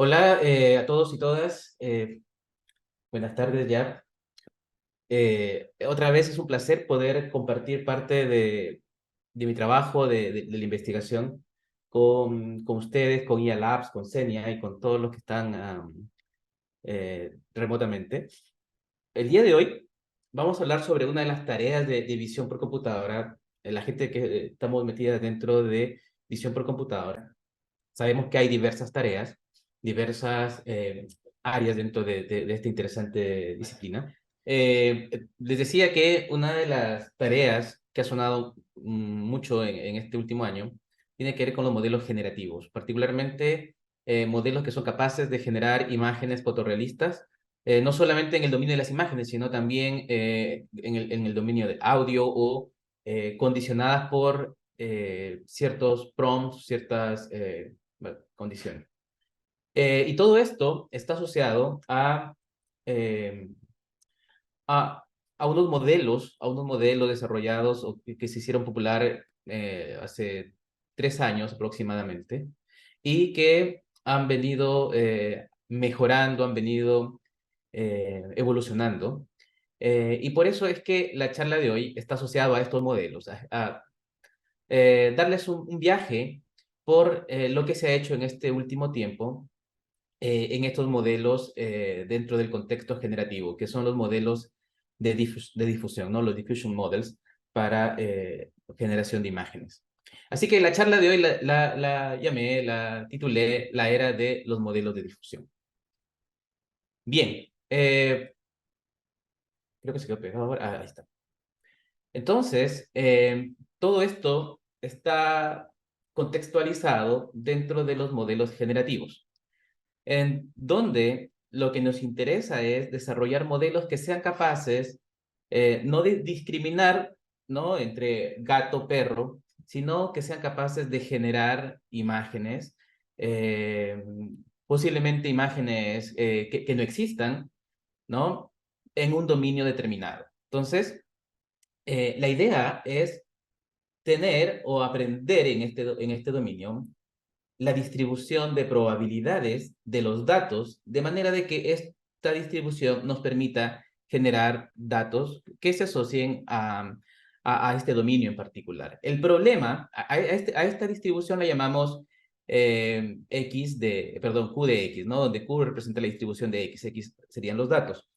Hola a todos y todas. Buenas tardes ya. Otra vez es un placer poder compartir parte de mi trabajo, de la investigación con ustedes, con IA Labs, con Senia y con todos los que están remotamente. El día de hoy vamos a hablar sobre una de las tareas de visión por computadora. La gente que estamos metida dentro de visión por computadora. Sabemos que hay diversas tareas, diversas áreas dentro de esta interesante disciplina. Les decía que una de las tareas que ha sonado mucho en este último año tiene que ver con los modelos generativos, particularmente modelos que son capaces de generar imágenes fotorrealistas, no solamente en el dominio de las imágenes, sino también en el dominio de audio o condicionadas por ciertos prompts, ciertas bueno, condiciones. Y todo esto está asociado eh, a, a unos modelos desarrollados o que se hicieron popular hace 3 años aproximadamente y que han venido mejorando, han venido evolucionando. Y por eso es que la charla de hoy está asociada a estos modelos, a darles un viaje por lo que se ha hecho en este último tiempo en estos modelos dentro del contexto generativo, que son los modelos de difusión, ¿no? Los diffusion models para generación de imágenes. Así que la charla de hoy la titulé La era de los modelos de difusión. Bien, creo que se quedó pegado ahora. Ahí está. Entonces, todo esto está contextualizado dentro de los modelos generativos, en donde lo que nos interesa es desarrollar modelos que sean capaces no de discriminar, ¿no? Entre gato, perro, sino que sean capaces de generar imágenes, eh, posiblemente imágenes que no existan, ¿no? En un dominio determinado. Entonces, la idea es tener o aprender en este dominio la distribución de probabilidades de los datos, de manera de que esta distribución nos permita generar datos que se asocien a este dominio en particular. El problema, a esta distribución la llamamos Q de X, ¿no? Donde Q representa la distribución de X, X serían los datos.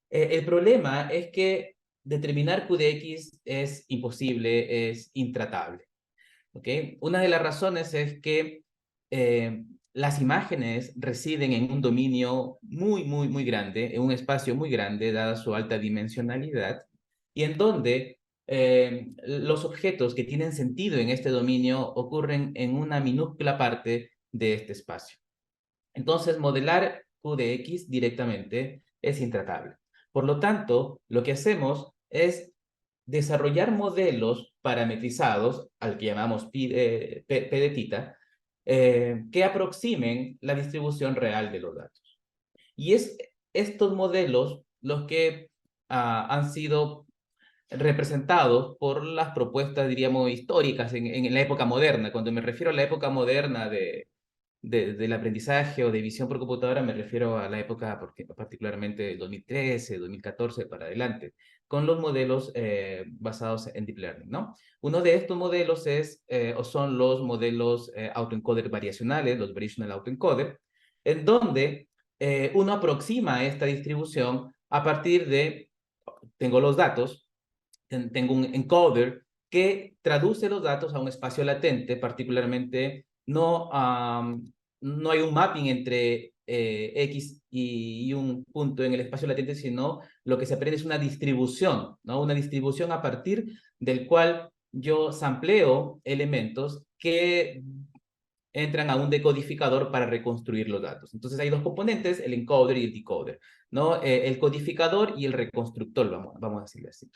El problema es que determinar Q de X es imposible, es intratable. ¿Ok? Una de las razones es que las imágenes residen en un dominio muy, muy, muy grande, en un espacio muy grande, dada su alta dimensionalidad, y en donde los objetos que tienen sentido en este dominio ocurren en una minúscula parte de este espacio. Entonces, modelar Q de X directamente es intratable. Por lo tanto, lo que hacemos es desarrollar modelos parametrizados, al que llamamos P de tita, que aproximen la distribución real de los datos. Y es estos modelos los que han sido representados por las propuestas, diríamos, históricas en la época moderna. Cuando me refiero a la época moderna del aprendizaje o de visión por computadora, me refiero a la época particularmente 2013, 2014 para adelante, con los modelos basados en Deep Learning, ¿no? Uno de estos modelos o son los modelos autoencoder variacionales, los Variational Autoencoder, en donde uno aproxima esta distribución a partir de, tengo los datos, tengo un encoder que traduce los datos a un espacio latente, particularmente no hay un mapping entre X y un punto en el espacio latente, sino lo que se aprende es una distribución, ¿no? Una distribución a partir del cual yo sampleo elementos que entran a un decodificador para reconstruir los datos. Entonces hay dos componentes, el encoder y el decoder, ¿no? El codificador y el reconstructor, vamos a decirle así.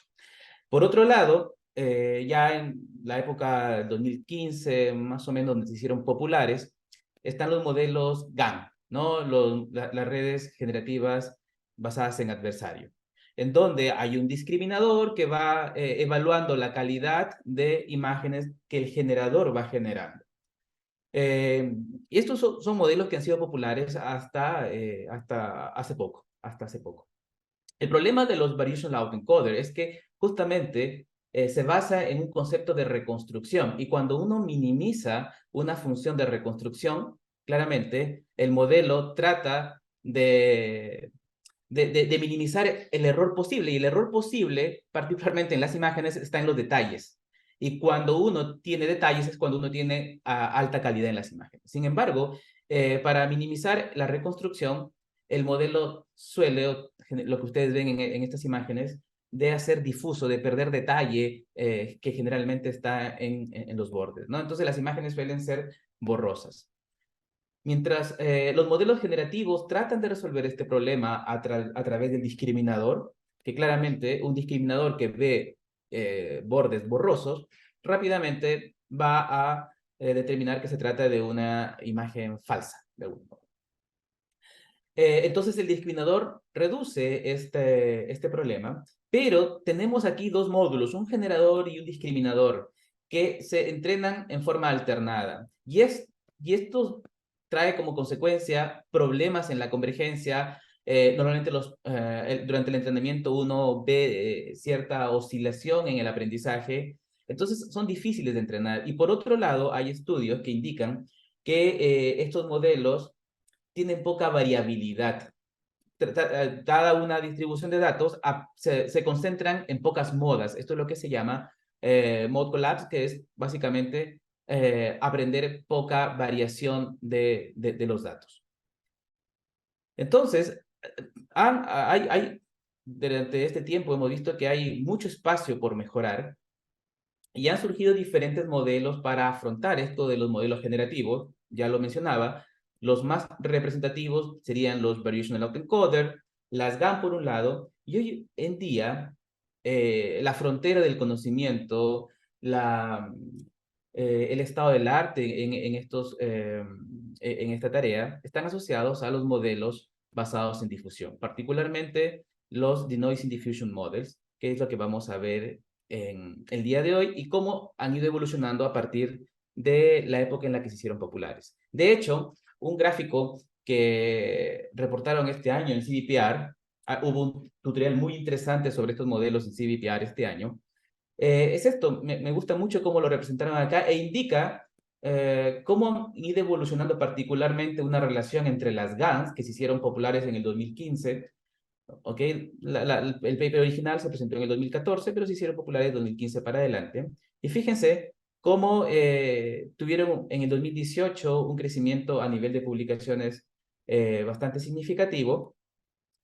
Por otro lado, ya en la época del 2015, más o menos, donde se hicieron populares, están los modelos GAN, ¿no? Las redes generativas basadas en adversario, en donde hay un discriminador que va evaluando la calidad de imágenes que el generador va generando. Y estos son modelos que han sido populares hasta hace poco, El problema de los Variational Autoencoder es que justamente se basa en un concepto de reconstrucción y cuando uno minimiza una función de reconstrucción, claramente el modelo trata de minimizar el error posible y el error posible, particularmente en las imágenes, está en los detalles. Y cuando uno tiene detalles es cuando uno tiene alta calidad en las imágenes. Sin embargo, para minimizar la reconstrucción, el modelo suele, lo que ustedes ven en estas imágenes, de hacer difuso, de perder detalle que generalmente está en los bordes, ¿no? Entonces las imágenes suelen ser borrosas. Mientras los modelos generativos tratan de resolver este problema a través del discriminador, que claramente un discriminador que ve bordes borrosos, rápidamente va a determinar que se trata de una imagen falsa, de algún modo. Entonces el discriminador reduce este problema, pero tenemos aquí dos módulos, un generador y un discriminador, que se entrenan en forma alternada. Y esto trae como consecuencia problemas en la convergencia. Normalmente durante el entrenamiento uno ve cierta oscilación en el aprendizaje, entonces son difíciles de entrenar. Y por otro lado, hay estudios que indican que estos modelos tienen poca variabilidad. Dada una distribución de datos, se concentran en pocas modas. Esto es lo que se llama mode collapse, que es básicamente aprender poca variación de los datos. Entonces, durante este tiempo hemos visto que hay mucho espacio por mejorar y han surgido diferentes modelos para afrontar esto de los modelos generativos, ya lo mencionaba. Los más representativos serían los Variational Autoencoder, las GAN por un lado, y hoy en día la frontera del conocimiento, el estado del arte en esta tarea, están asociados a los modelos basados en difusión, particularmente los Denoising Diffusion Models, que es lo que vamos a ver en el día de hoy y cómo han ido evolucionando a partir de la época en la que se hicieron populares. De hecho, un gráfico que reportaron este año en CVPR, hubo un tutorial muy interesante sobre estos modelos en CVPR este año, es esto, me gusta mucho cómo lo representaron acá e indica cómo han ido evolucionando particularmente una relación entre las GANs, que se hicieron populares en el 2015. ¿Ok? El paper original se presentó en el 2014, pero se hicieron populares en 2015 para adelante. Y fíjense cómo tuvieron en el 2018 un crecimiento a nivel de publicaciones bastante significativo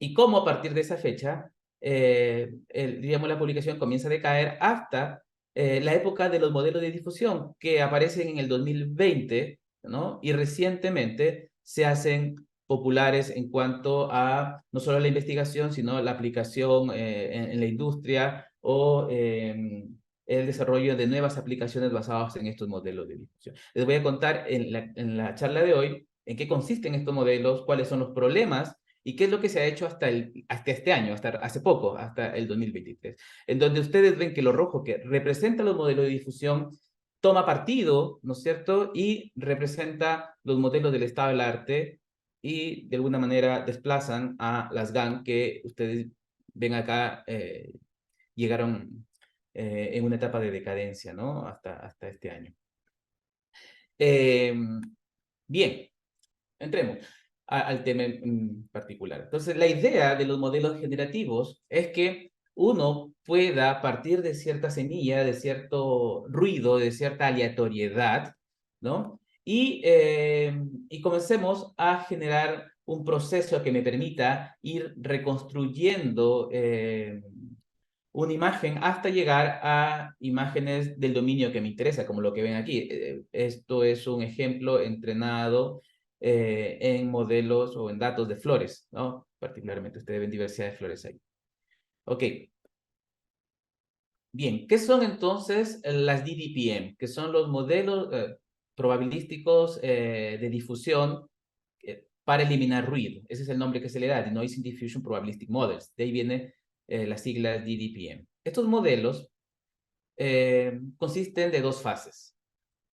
y cómo a partir de esa fecha, digamos, la publicación comienza a decaer hasta la época de los modelos de difusión que aparecen en el 2020, ¿no? Y recientemente se hacen populares en cuanto a no solo la investigación, sino la aplicación en la industria o el desarrollo de nuevas aplicaciones basadas en estos modelos de difusión. Les voy a contar en la charla de hoy en qué consisten estos modelos, cuáles son los problemas y qué es lo que se ha hecho hasta este año, hasta hace poco, hasta el 2023, en donde ustedes ven que lo rojo que representa los modelos de difusión toma partido, ¿no es cierto? Y representa los modelos del estado del arte y de alguna manera desplazan a las GAN que ustedes ven acá, llegaron en una etapa de decadencia, ¿no? Hasta este año. Bien, entremos al tema en particular. Entonces, la idea de los modelos generativos es que uno pueda partir de cierta semilla, de cierto ruido, de cierta aleatoriedad, ¿no? Y comencemos a generar un proceso que me permita ir reconstruyendo una imagen hasta llegar a imágenes del dominio que me interesa, como lo que ven aquí. Esto es un ejemplo entrenado en modelos o en datos de flores, ¿no? Particularmente ustedes ven diversidad de flores ahí. Ok. Bien, ¿qué son entonces las DDPM? Que son los modelos probabilísticos de difusión para eliminar ruido. Ese es el nombre que se le da, Denoising Diffusion Probabilistic Models. De ahí viene la sigla DDPM. Estos modelos consisten de dos fases.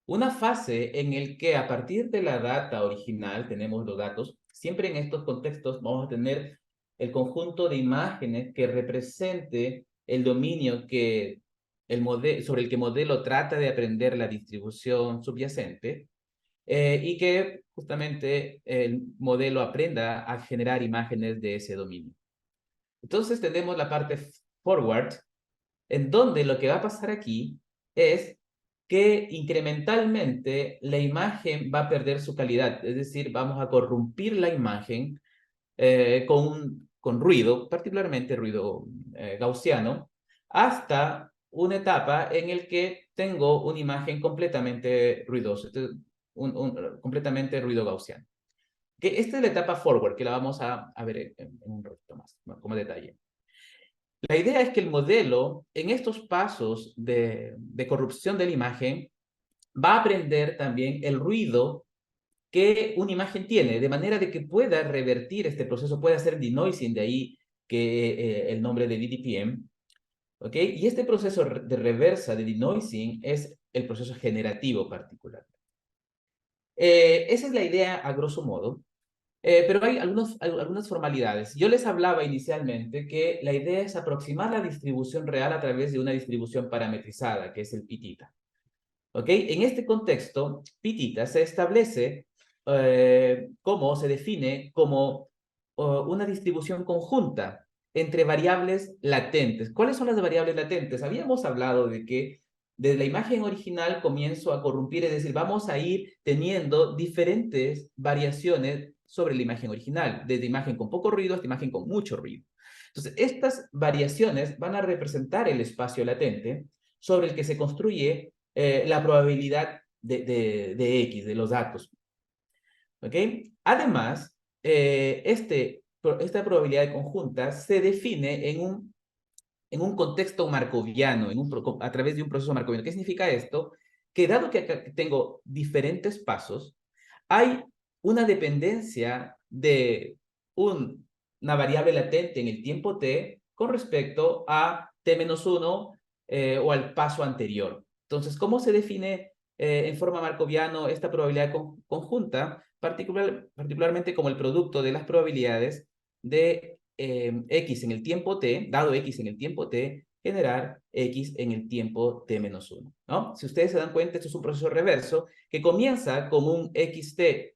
una fase en el que a partir de la data original tenemos los datos. Siempre en estos contextos vamos a tener el conjunto de imágenes que represente el dominio que sobre el que el modelo trata de aprender la distribución subyacente, y que justamente el modelo aprenda a generar imágenes de ese dominio. Entonces tenemos la parte forward, en donde lo que va a pasar aquí es que incrementalmente la imagen va a perder su calidad, es decir, vamos a corrompir la imagen con ruido, particularmente ruido gaussiano, hasta una etapa en el que tengo una imagen completamente ruidosa, completamente ruido gaussiano. Que esta es la etapa forward, que la vamos a ver en un ratito más, como detalle. La idea es que el modelo, en estos pasos de corrupción de la imagen, va a aprender también el ruido que una imagen tiene, de manera de que pueda revertir este proceso, pueda hacer denoising, de ahí que el nombre de DDPM, ¿ok? Y este proceso de reversa de denoising es el proceso generativo particular. Esa es la idea a grosso modo. Pero hay algunas formalidades. Yo les hablaba inicialmente que la idea es aproximar la distribución real a través de una distribución parametrizada, que es el pitita. ¿Ok? En este contexto, pitita se establece como, se define como una distribución conjunta entre variables latentes. ¿Cuáles son las variables latentes? Habíamos hablado de que desde la imagen original comienzo a corrompir, es decir, vamos a ir teniendo diferentes variaciones sobre la imagen original, desde imagen con poco ruido hasta imagen con mucho ruido. Entonces, estas variaciones van a representar el espacio latente sobre el que se construye la probabilidad de X, de los datos. ¿Ok? Además, esta probabilidad conjunta se define en un contexto markoviano, a través de un proceso markoviano. ¿Qué significa esto? Que dado que acá tengo diferentes pasos, hay una dependencia de una variable latente en el tiempo t con respecto a t-1 o al paso anterior. Entonces, ¿cómo se define en forma markoviano esta probabilidad conjunta? Particularmente como el producto de las probabilidades de x en el tiempo t, dado x en el tiempo t, generar x en el tiempo t-1, ¿no? Si ustedes se dan cuenta, esto es un proceso reverso que comienza con un xt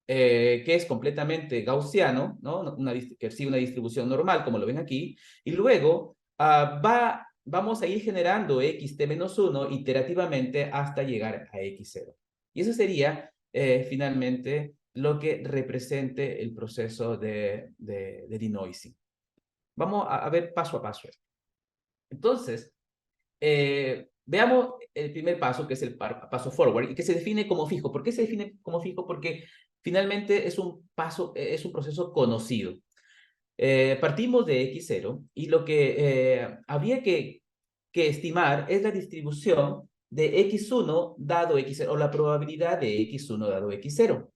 que es completamente gaussiano, ¿no? Que sigue una distribución normal, como lo ven aquí, y luego vamos a ir generando xt-1 iterativamente hasta llegar a x0. Y eso sería finalmente lo que represente el proceso de denoising. Vamos a ver paso a paso esto. Entonces, veamos el primer paso, que es el paso forward, y que se define como fijo. ¿Por qué se define como fijo? Porque finalmente es un proceso conocido. Partimos de x0 y lo que habría que estimar es la distribución de x1 dado x0, o la probabilidad de x1 dado x0.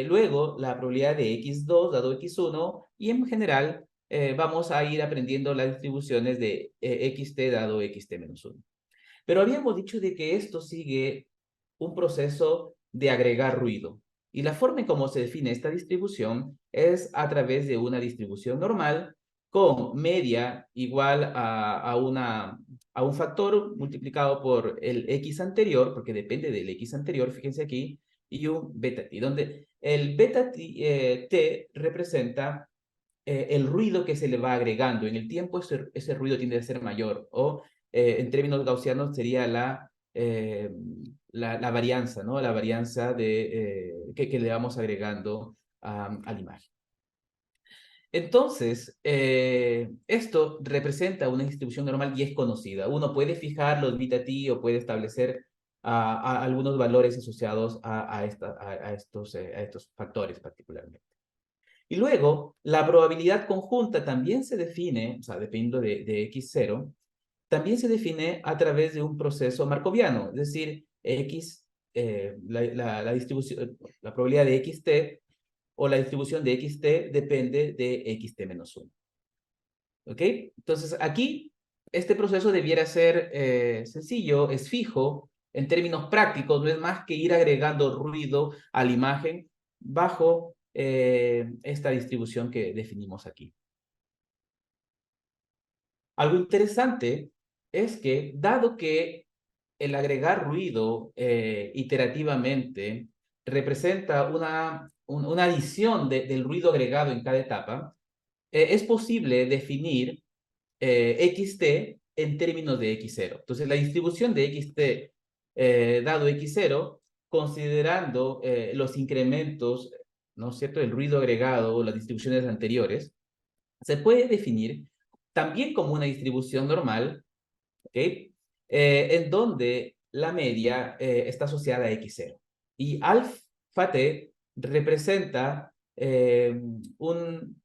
Luego, la probabilidad de x2 dado x1, y en general vamos a ir aprendiendo las distribuciones de xt dado xt-1. Pero habíamos dicho de que esto sigue un proceso de agregar ruido. Y la forma en cómo se define esta distribución es a través de una distribución normal con media igual a un factor multiplicado por el x anterior, porque depende del x anterior, fíjense aquí, y un beta t, donde el beta t representa el ruido que se le va agregando. En el tiempo ese ruido tiende a ser mayor, o en términos gaussianos sería la varianza, ¿no? La varianza que le vamos agregando a la imagen. Entonces, esto representa una distribución normal y es conocida. Uno puede fijar los beta t o puede establecer algunos valores asociados a estos factores particularmente. Y luego, la probabilidad conjunta también se define, o sea, dependiendo de x0, también se define a través de un proceso markoviano, es decir, la distribución, la probabilidad de xt o la distribución de xt depende de xt-1. ¿Ok? Entonces, aquí, este proceso debiera ser sencillo, es fijo, en términos prácticos, no es más que ir agregando ruido a la imagen bajo esta distribución que definimos aquí. Algo interesante es que, dado que el agregar ruido iterativamente representa una adición del ruido agregado en cada etapa, es posible definir xt en términos de x0. Entonces, la distribución de xt dado x0, considerando los incrementos, ¿no es cierto?, el ruido agregado o las distribuciones anteriores, se puede definir también como una distribución normal, ¿ok? En donde la media está asociada a x0. Y alfa t representa un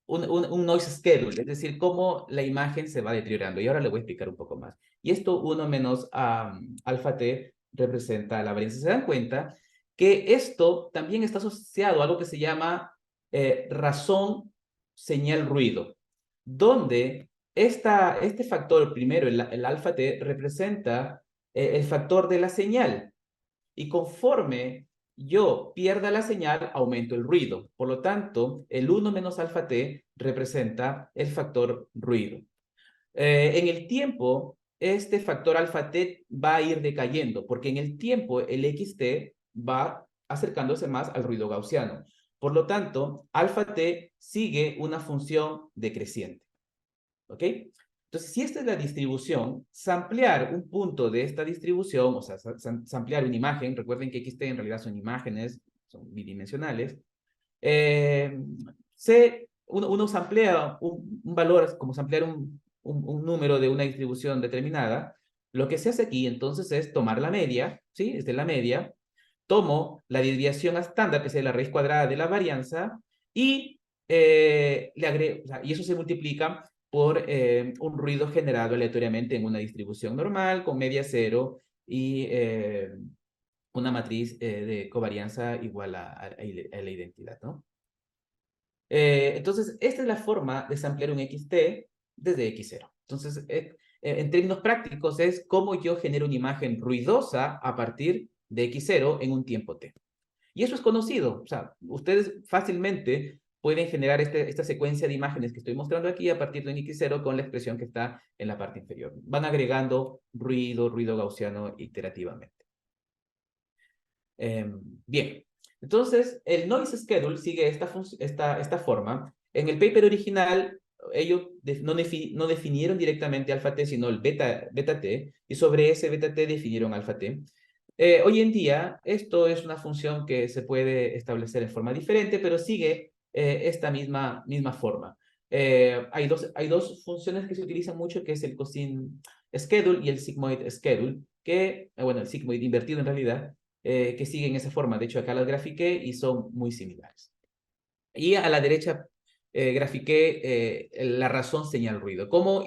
noise schedule, es decir, cómo la imagen se va deteriorando. Y ahora le voy a explicar un poco más. Y esto 1 menos alfa t representa la varianza. ¿Se dan cuenta que esto también está asociado a algo que se llama razón señal ruido, donde este factor primero, el alfa t, representa el factor de la señal. Y conforme yo pierda la señal, aumento el ruido. Por lo tanto, el 1 menos alfa t representa el factor ruido. En el tiempo, este factor alfa t va a ir decayendo, porque en el tiempo el xt va acercándose más al ruido gaussiano. Por lo tanto, alfa t sigue una función decreciente. ¿Ok? Entonces, si esta es la distribución, samplear un punto de esta distribución, o sea, samplear una imagen, recuerden que xt en realidad son imágenes, son bidimensionales, uno samplea un valor, como samplear un número de una distribución determinada. Lo que se hace aquí, entonces, es tomar la media, ¿sí? Esta es la media, tomo la desviación estándar, que es la raíz cuadrada de la varianza, y le agrego, o sea, y eso se multiplica por un ruido generado aleatoriamente en una distribución normal con media cero y una matriz de covarianza igual a la identidad, ¿no? Entonces, esta es la forma de samplear un xt desde x0. Entonces, en términos prácticos, es cómo yo genero una imagen ruidosa a partir de x0 en un tiempo t. Y eso es conocido. O sea, ustedes fácilmente pueden generar esta secuencia de imágenes que estoy mostrando aquí a partir de un x0 con la expresión que está en la parte inferior. Van agregando ruido gaussiano iterativamente. Bien, entonces el noise schedule sigue esta forma. En el paper original, ellos no definieron directamente alfa t, sino el beta t, y sobre ese beta t definieron alfa t. Hoy en día, esto es una función que se puede establecer en forma diferente, pero sigue esta misma forma. Hay dos funciones que se utilizan mucho, que es el cosine schedule y el sigmoid schedule, que, bueno, el sigmoid invertido en realidad, que siguen esa forma. De hecho, acá las grafiqué y son muy similares. Y a la derecha grafiqué la razón señal ruido. ¿Cómo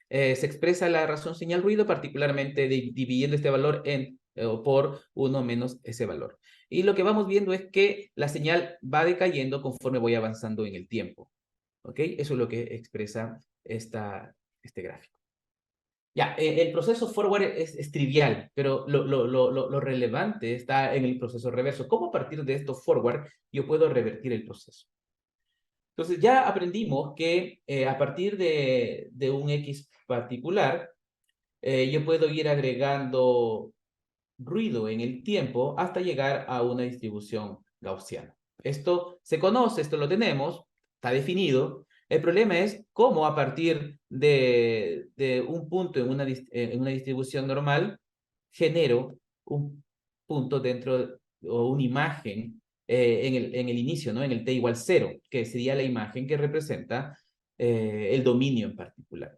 se expresa la razón señal ruido? Particularmente dividiendo este valor por 1 menos ese valor. Y lo que vamos viendo es que la señal va decayendo conforme voy avanzando en el tiempo. ¿Ok? Eso es lo que expresa este gráfico. Ya, el proceso forward es trivial, pero lo relevante está en el proceso reverso. ¿Cómo a partir de esto forward yo puedo revertir el proceso? Entonces ya aprendimos que a partir de un X particular, yo puedo ir agregando ruido en el tiempo hasta llegar a una distribución gaussiana. Esto se conoce, esto lo tenemos, está definido. El problema es cómo a partir de un punto en una distribución normal genero un punto dentro o una imagen en el inicio, ¿no? En el t igual 0, que sería la imagen que representa el dominio en particular.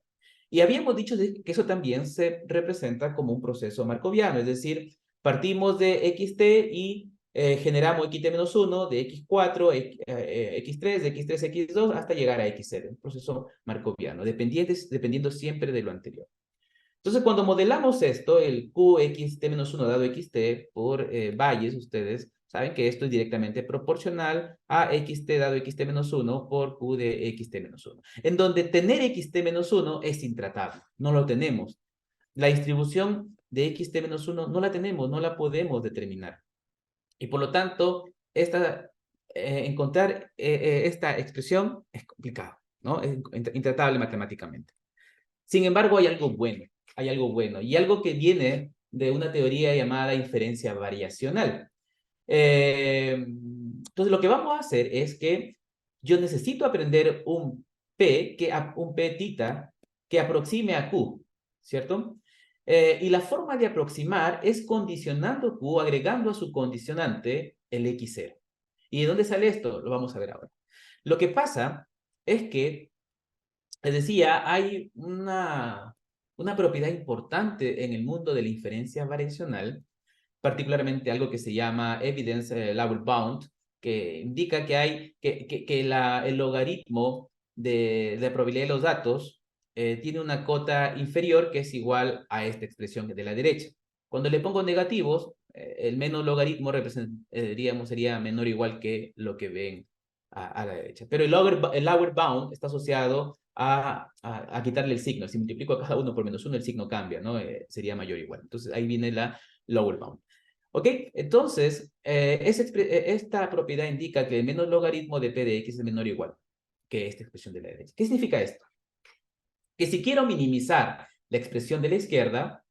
Y habíamos dicho que eso también se representa como un proceso marcoviano, es decir, partimos de xt y generamos xt-1 de x4, x3, de x3, x2, hasta llegar a x0, un proceso marcoviano, dependiendo siempre de lo anterior. Entonces, cuando modelamos esto, el qxt-1 dado xt por Bayes, ustedes saben que esto es directamente proporcional a xt dado xt-1 por q de xt-1, en donde tener xt-1 es intratable, no lo tenemos. La distribución de xt-1 no la tenemos, no la podemos determinar. Y por lo tanto, encontrar esta expresión es complicado, ¿no? Es intratable matemáticamente. Sin embargo, hay algo bueno, y algo que viene de una teoría llamada inferencia variacional. Entonces, lo que vamos a hacer es que yo necesito aprender un un P tita que aproxime a Q, ¿cierto? Y la forma de aproximar es condicionando Q, agregando a su condicionante el X0. ¿Y de dónde sale esto? Lo vamos a ver ahora. Lo que pasa es que, les decía, hay una propiedad importante en el mundo de la inferencia variacional, particularmente algo que se llama evidence level bound, que indica que el logaritmo de la probabilidad de los datos tiene una cota inferior que es igual a esta expresión de la derecha. Cuando le pongo negativos, el menos logaritmo sería menor o igual que lo que ven a la derecha. Pero el lower bound está asociado a quitarle el signo. Si multiplico a cada uno por -1, el signo cambia, ¿no? Sería mayor o igual. Entonces ahí viene la lower bound. ¿Ok? Entonces, esta propiedad indica que el menos logaritmo de p de x es menor o igual que esta expresión de la derecha. ¿Qué significa esto? Que si quiero minimizar la expresión de la izquierda,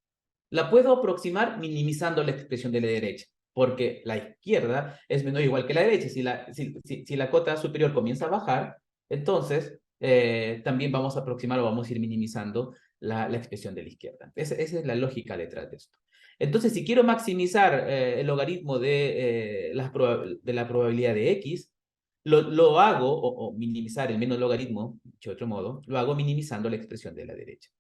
la puedo aproximar minimizando la expresión de la derecha, porque la izquierda es menor o igual que la derecha. Si la cota superior comienza a bajar, entonces también vamos a aproximar o vamos a ir minimizando la expresión de la izquierda. Esa es la lógica detrás de esto. Entonces, si quiero maximizar el logaritmo de la probabilidad de x, lo hago, o minimizar el menos logaritmo, de otro modo, lo hago minimizando la expresión de la derecha.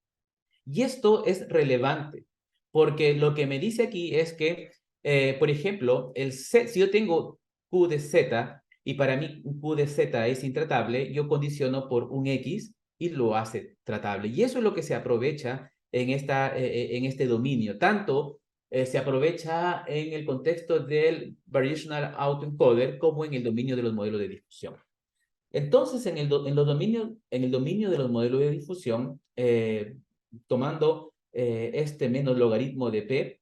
Y esto es relevante, porque lo que me dice aquí es que, por ejemplo, si yo tengo Q de Z y para mí Q de Z es intratable, yo condiciono por un X y lo hace tratable. Y eso es lo que se aprovecha en este dominio. Tanto se aprovecha en el contexto del Variational Autoencoder como en el dominio de los modelos de difusión. Entonces, en el dominio de los modelos de difusión, tomando este menos logaritmo de P,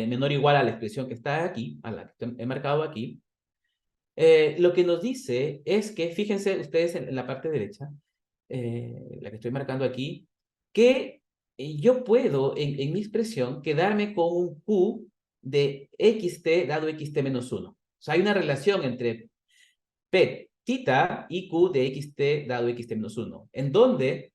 menor o igual a la expresión que está aquí, a la que he marcado aquí, lo que nos dice es que, fíjense ustedes en la parte derecha, la que estoy marcando aquí, que yo puedo en mi expresión quedarme con un Q de xt dado xt menos 1. O sea, hay una relación entre P tita y Q de xt dado xt menos 1, en donde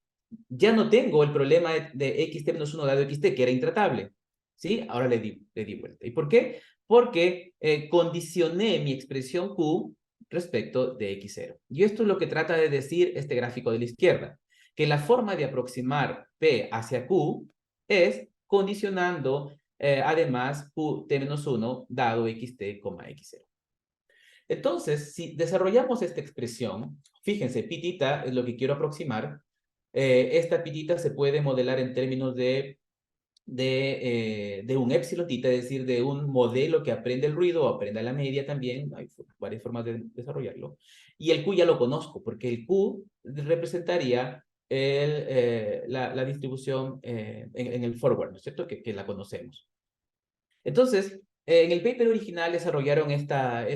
ya no tengo el problema de xt menos 1 dado xt, que era intratable. ¿Sí? Ahora le di vuelta. ¿Y por qué? Porque condicioné mi expresión Q respecto de x0. Y esto es lo que trata de decir este gráfico de la izquierda, que la forma de aproximar P hacia Q es condicionando además Qt-1 dado xt, x0. Entonces, si desarrollamos esta expresión, fíjense, pitita es lo que quiero aproximar. Esta pitita se puede modelar en términos de un epsilon tita, es decir, de un modelo que aprende el ruido o aprenda la media también. Hay varias formas de desarrollarlo. Y el Q ya lo conozco, porque el Q representaría la distribución en el forward, ¿no es cierto? Que la conocemos. Entonces, en el paper original desarrollaron esta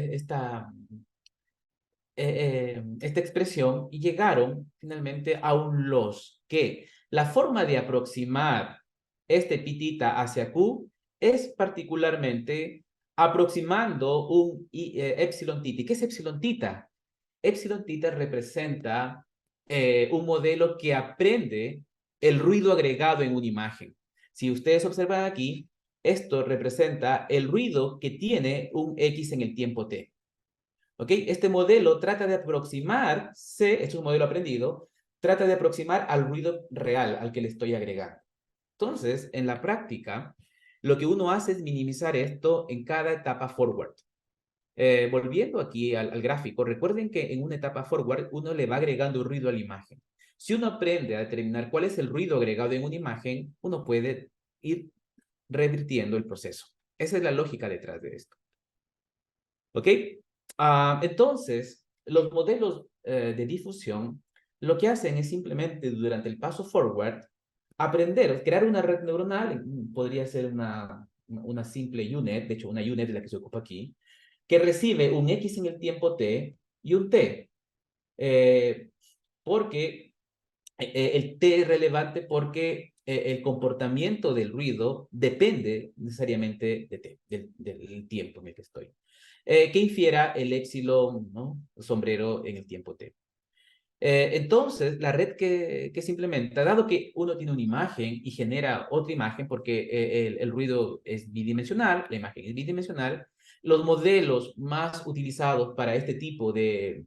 expresión y llegaron finalmente a un loss, que la forma de aproximar este pitita hacia Q es particularmente aproximando un epsilon tita. ¿Qué es epsilon tita? Epsilon tita representa un modelo que aprende el ruido agregado en una imagen. Si ustedes observan aquí, esto representa el ruido que tiene un X en el tiempo t. ¿Ok? Este modelo trata de aproximarse, esto es un modelo aprendido, trata de aproximar al ruido real al que le estoy agregando. Entonces, en la práctica, lo que uno hace es minimizar esto en cada etapa forward. Volviendo aquí al gráfico, recuerden que en una etapa forward uno le va agregando ruido a la imagen. Si uno aprende a determinar cuál es el ruido agregado en una imagen, uno puede ir revirtiendo el proceso. Esa es la lógica detrás de esto. ¿Ok? Entonces, los modelos de difusión lo que hacen es simplemente durante el paso forward aprender, crear una red neuronal, podría ser una simple UNet, de hecho una UNet es la que se ocupa aquí, que recibe un X en el tiempo t y un t, porque el t es relevante porque el comportamiento del ruido depende necesariamente de t, del tiempo en el que estoy. Que infiera el épsilon, ¿no? Sombrero en el tiempo t. Entonces, la red que se implementa, dado que uno tiene una imagen y genera otra imagen, porque el ruido es bidimensional, la imagen es bidimensional, los modelos más utilizados para este tipo de,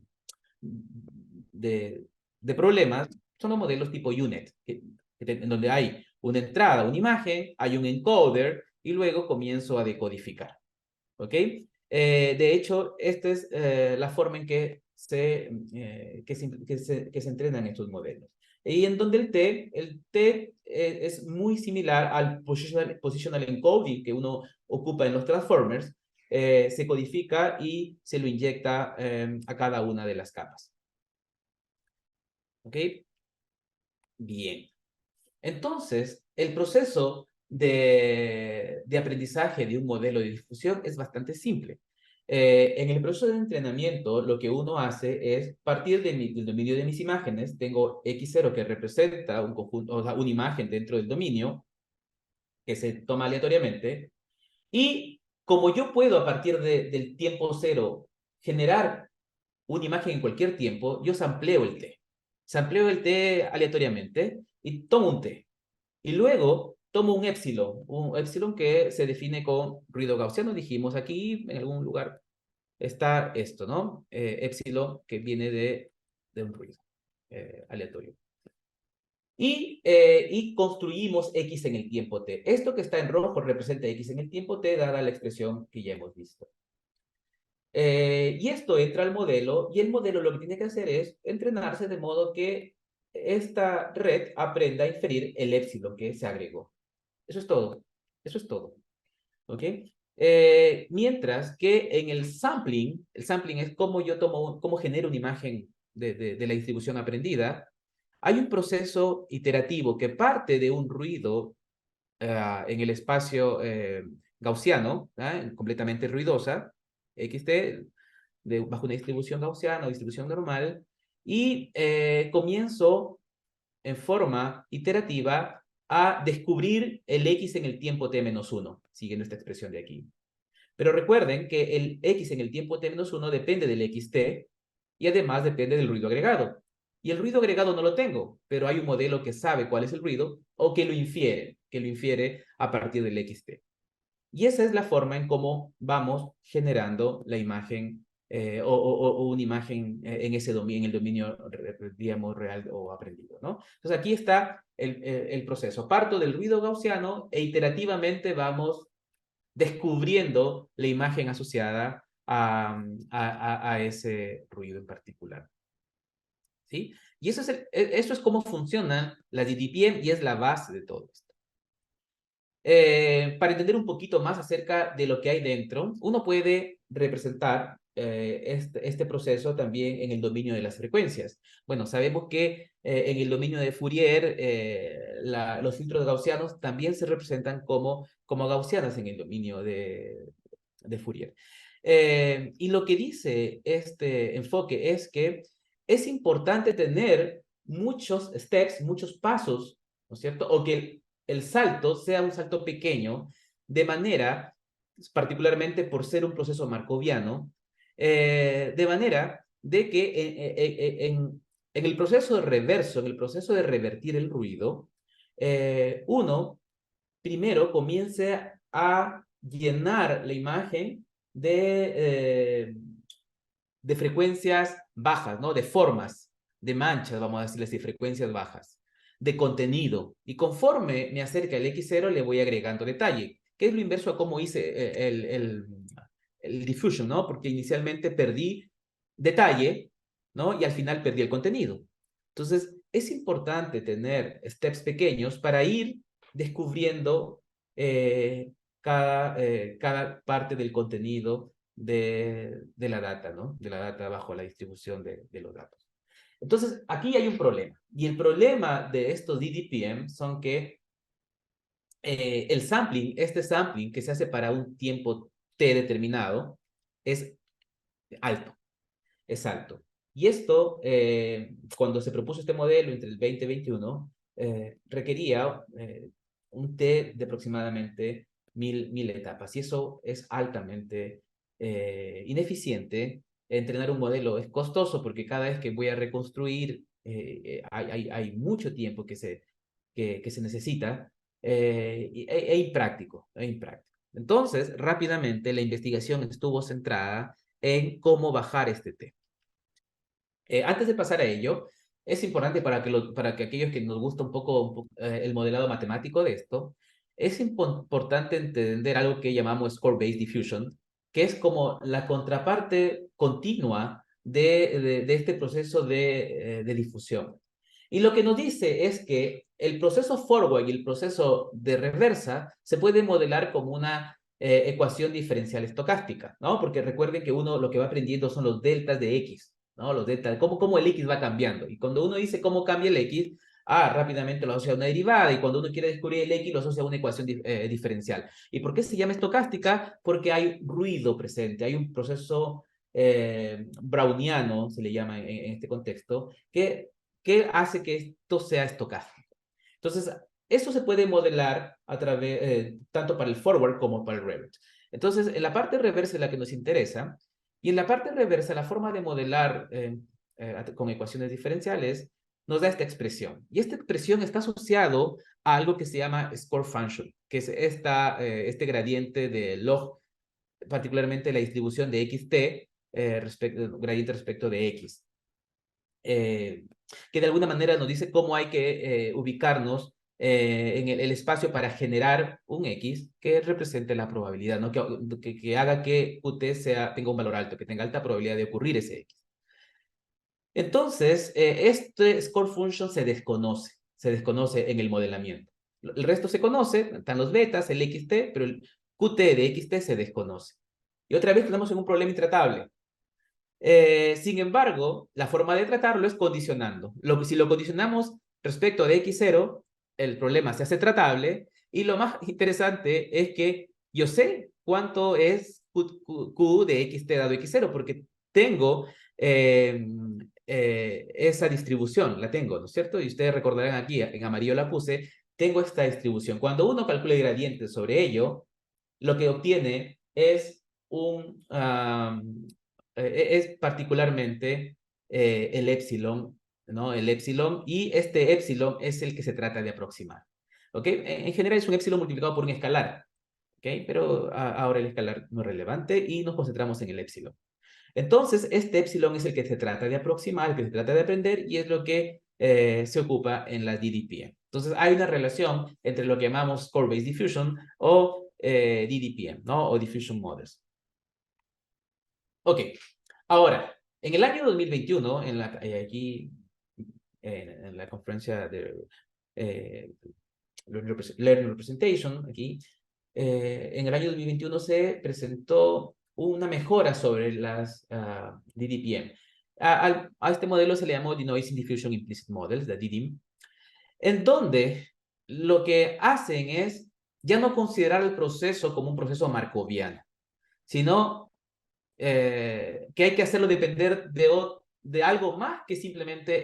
de problemas son los modelos tipo UNet, en donde hay una entrada, una imagen, hay un encoder y luego comienzo a decodificar. ¿Ok? De hecho, esta es la forma en que se entrenan estos modelos. Y en donde el T es muy similar al positional encoding que uno ocupa en los transformers, se codifica y se lo inyecta a cada una de las capas. ¿Ok? Bien. Entonces, el proceso de aprendizaje de un modelo de difusión es bastante simple. En el proceso de entrenamiento, lo que uno hace es partir del dominio de mis imágenes. Tengo X0 que representa un conjunto, o sea, una imagen dentro del dominio que se toma aleatoriamente. Y como yo puedo a partir del tiempo cero generar una imagen en cualquier tiempo, yo sampleo el T. Sampleo el T aleatoriamente y tomo un T. Y luego tomo un épsilon que se define con ruido gaussiano. Dijimos aquí, en algún lugar está esto, ¿no? Épsilon que viene de un ruido aleatorio. Y construimos X en el tiempo t. Esto que está en rojo representa X en el tiempo t, dada la expresión que ya hemos visto. Y esto entra al modelo, y el modelo lo que tiene que hacer es entrenarse de modo que esta red aprenda a inferir el épsilon que se agregó. Eso es todo. Eso es todo. ¿Ok? Mientras que en el sampling es como yo tomo, cómo genero una imagen de la distribución aprendida. Hay un proceso iterativo que parte de un ruido en el espacio gaussiano, completamente ruidosa, XT, bajo una distribución gaussiana o distribución normal, y comienzo en forma iterativa a descubrir el X en el tiempo t-1, siguiendo esta expresión de aquí. Pero recuerden que el X en el tiempo t-1 depende del XT y además depende del ruido agregado. Y el ruido agregado no lo tengo, pero hay un modelo que sabe cuál es el ruido o que lo infiere a partir del XT. Y esa es la forma en cómo vamos generando la imagen o una imagen en ese dominio, en el dominio, digamos, real o aprendido, ¿no? Entonces aquí está el proceso. Parto del ruido gaussiano e iterativamente vamos descubriendo la imagen asociada a ese ruido en particular. ¿Sí? Y eso es cómo funcionan las DTPM y es la base de todo esto. Para entender un poquito más acerca de lo que hay dentro, uno puede representar este proceso también en el dominio de las frecuencias. Bueno, sabemos que en el dominio de Fourier los filtros gaussianos también se representan como gaussianas en el dominio de Fourier. Y lo que dice este enfoque es que es importante tener muchos steps, muchos pasos, ¿no es cierto? O que el salto sea un salto pequeño, de manera, particularmente por ser un proceso markoviano, de manera de que en el proceso de reverso, en el proceso de revertir el ruido, uno primero comience a llenar la imagen de frecuencias bajas, ¿no? De formas, de manchas, vamos a decirles, de frecuencias bajas, de contenido. Y conforme me acerca el X0, le voy agregando detalle, que es lo inverso a cómo hice el diffusion, ¿no? Porque inicialmente perdí detalle, ¿no? Y al final perdí el contenido. Entonces, es importante tener steps pequeños para ir descubriendo cada parte del contenido de la data, ¿no? De la data bajo la distribución de los datos. Entonces, aquí hay un problema. Y el problema de estos DDPM son que el sampling, este sampling que se hace para un tiempo t determinado, es alto, es alto. Y esto, cuando se propuso este modelo entre el 20 y 21, requería un t de aproximadamente 1000 etapas. Y eso es altamente ineficiente. Entrenar un modelo es costoso porque cada vez que voy a reconstruir, hay mucho tiempo que se necesita impráctico, e impráctico. Entonces, rápidamente la investigación estuvo centrada en cómo bajar este T. Antes de pasar a ello, es importante para que aquellos que nos gusta un poco el modelado matemático de esto, es importante entender algo que llamamos score-based diffusion, que es como la contraparte continua de este proceso de difusión. Y lo que nos dice es que el proceso forward y el proceso de reversa se puede modelar como una ecuación diferencial estocástica, ¿no? Porque recuerden que uno lo que va aprendiendo son los deltas de X, ¿no? Los deltas, cómo el X va cambiando. Y cuando uno dice cómo cambia el X, rápidamente lo asocia a una derivada, y cuando uno quiere descubrir el X, lo asocia a una ecuación diferencial. ¿Y por qué se llama estocástica? Porque hay ruido presente, hay un proceso browniano, se le llama en este contexto, que hace que esto sea estocástico. Entonces, eso se puede modelar a través, tanto para el forward como para el reverse. Entonces, en la parte reversa es la que nos interesa, y en la parte reversa, la forma de modelar con ecuaciones diferenciales nos da esta expresión. Y esta expresión está asociado a algo que se llama score function, que es este gradiente de log, particularmente la distribución de xt, gradiente respecto de x. Que de alguna manera nos dice cómo hay que ubicarnos en el espacio para generar un X que represente la probabilidad, ¿no? Que haga que Qt tenga un valor alto, que tenga alta probabilidad de ocurrir ese X. Entonces, este score function se desconoce en el modelamiento. El resto se conoce, están los betas, el xt, pero el Qt de xt se desconoce. Y otra vez tenemos un problema intratable. Sin embargo, la forma de tratarlo es condicionando. Si lo condicionamos respecto de x0, el problema se hace tratable, y lo más interesante es que yo sé cuánto es Q de xt dado x0, porque tengo esa distribución, la tengo, ¿no es cierto? Y ustedes recordarán aquí, en amarillo la puse, tengo esta distribución. Cuando uno calcula el gradiente sobre ello, lo que obtiene es es particularmente el epsilon, ¿no? El epsilon, y este epsilon es el que se trata de aproximar, ¿ok? En general es un epsilon multiplicado por un escalar, ¿ok? Pero ahora el escalar no es relevante y nos concentramos en el epsilon. Entonces, este epsilon es el que se trata de aproximar, el que se trata de aprender, y es lo que se ocupa en la DDPM. Entonces, hay una relación entre lo que llamamos score-based diffusion o DDPM, ¿no? O diffusion models. Ok, ahora, en el año 2021, aquí en la conferencia de Learning Representation, aquí, en el año 2021 se presentó una mejora sobre las DDPM. A este modelo se le llamó Denoising Diffusion Implicit Models, the DDIM, en donde lo que hacen es ya no considerar el proceso como un proceso markoviano, sino que hay que hacerlo depender de algo más que simplemente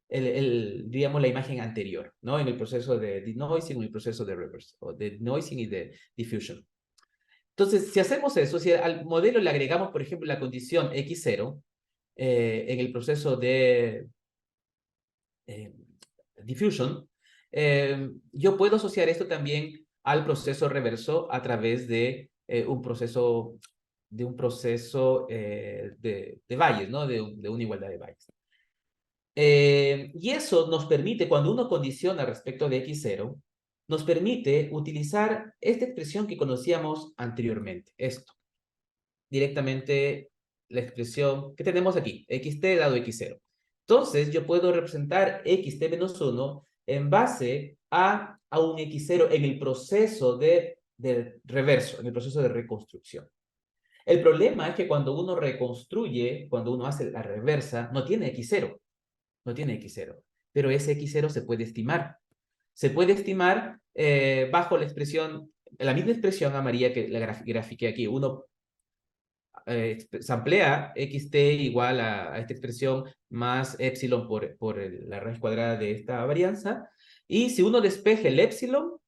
digamos, la imagen anterior, ¿no? En el proceso de denoising o en el proceso de reverse, o de denoising y de diffusion. Entonces, si hacemos eso, si al modelo le agregamos, por ejemplo, la condición x0 en el proceso de diffusion, yo puedo asociar esto también al proceso reverso a través de un proceso de valles, ¿no? De una igualdad de valles. Y eso nos permite, cuando uno condiciona respecto de x0, nos permite utilizar esta expresión que conocíamos anteriormente, esto. Directamente la expresión que tenemos aquí, xt dado x0. Entonces, yo puedo representar xt menos 1 en base a un x0 en el proceso de reverso, en el proceso de reconstrucción. El problema es que cuando uno reconstruye, cuando uno hace la reversa, no tiene x0, no tiene X0, pero ese X0 se puede estimar. Se puede estimar bajo la expresión, la misma expresión amarilla que la grafiqué aquí. Uno samplea xt igual a esta expresión más epsilon por la raíz cuadrada de esta varianza. Y si uno despeja el epsilon,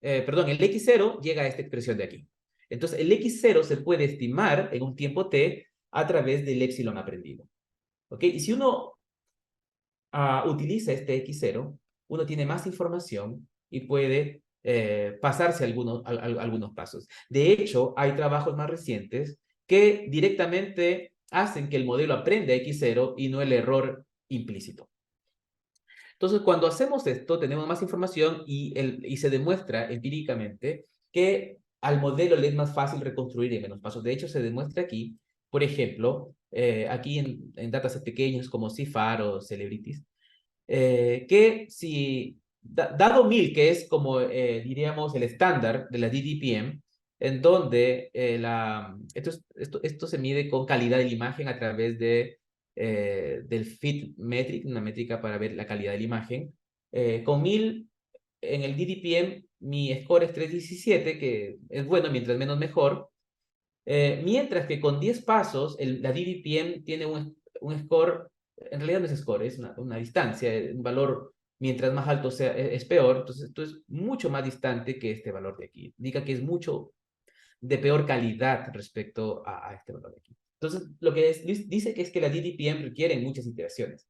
perdón, el x0 llega a esta expresión de aquí. Entonces, el x0 se puede estimar en un tiempo t a través del epsilon aprendido. ¿Ok? Y si uno utiliza este x0, uno tiene más información y puede pasarse algunos pasos. De hecho, hay trabajos más recientes que directamente hacen que el modelo aprenda x0 y no el error implícito. Entonces, cuando hacemos esto, tenemos más información y se demuestra empíricamente que al modelo le es más fácil reconstruir en menos pasos. De hecho, se demuestra aquí, por ejemplo, aquí en datasets pequeños como CIFAR o Celebrities, que si, dado 1000, que es como diríamos el estándar de la DDPM, en donde esto se mide con calidad de la imagen a través del fit metric, una métrica para ver la calidad de la imagen. Con 1000 en el DDPM mi score es 317, que es bueno, mientras menos mejor. Mientras que con 10 pasos, la DDPM tiene un score, en realidad no es score, es una distancia, un valor, mientras más alto sea, es peor. Entonces, esto es mucho más distante que este valor de aquí. Indica que es mucho de peor calidad respecto a este valor de aquí. Entonces, lo que dice que es que la DDPM requiere muchas iteraciones.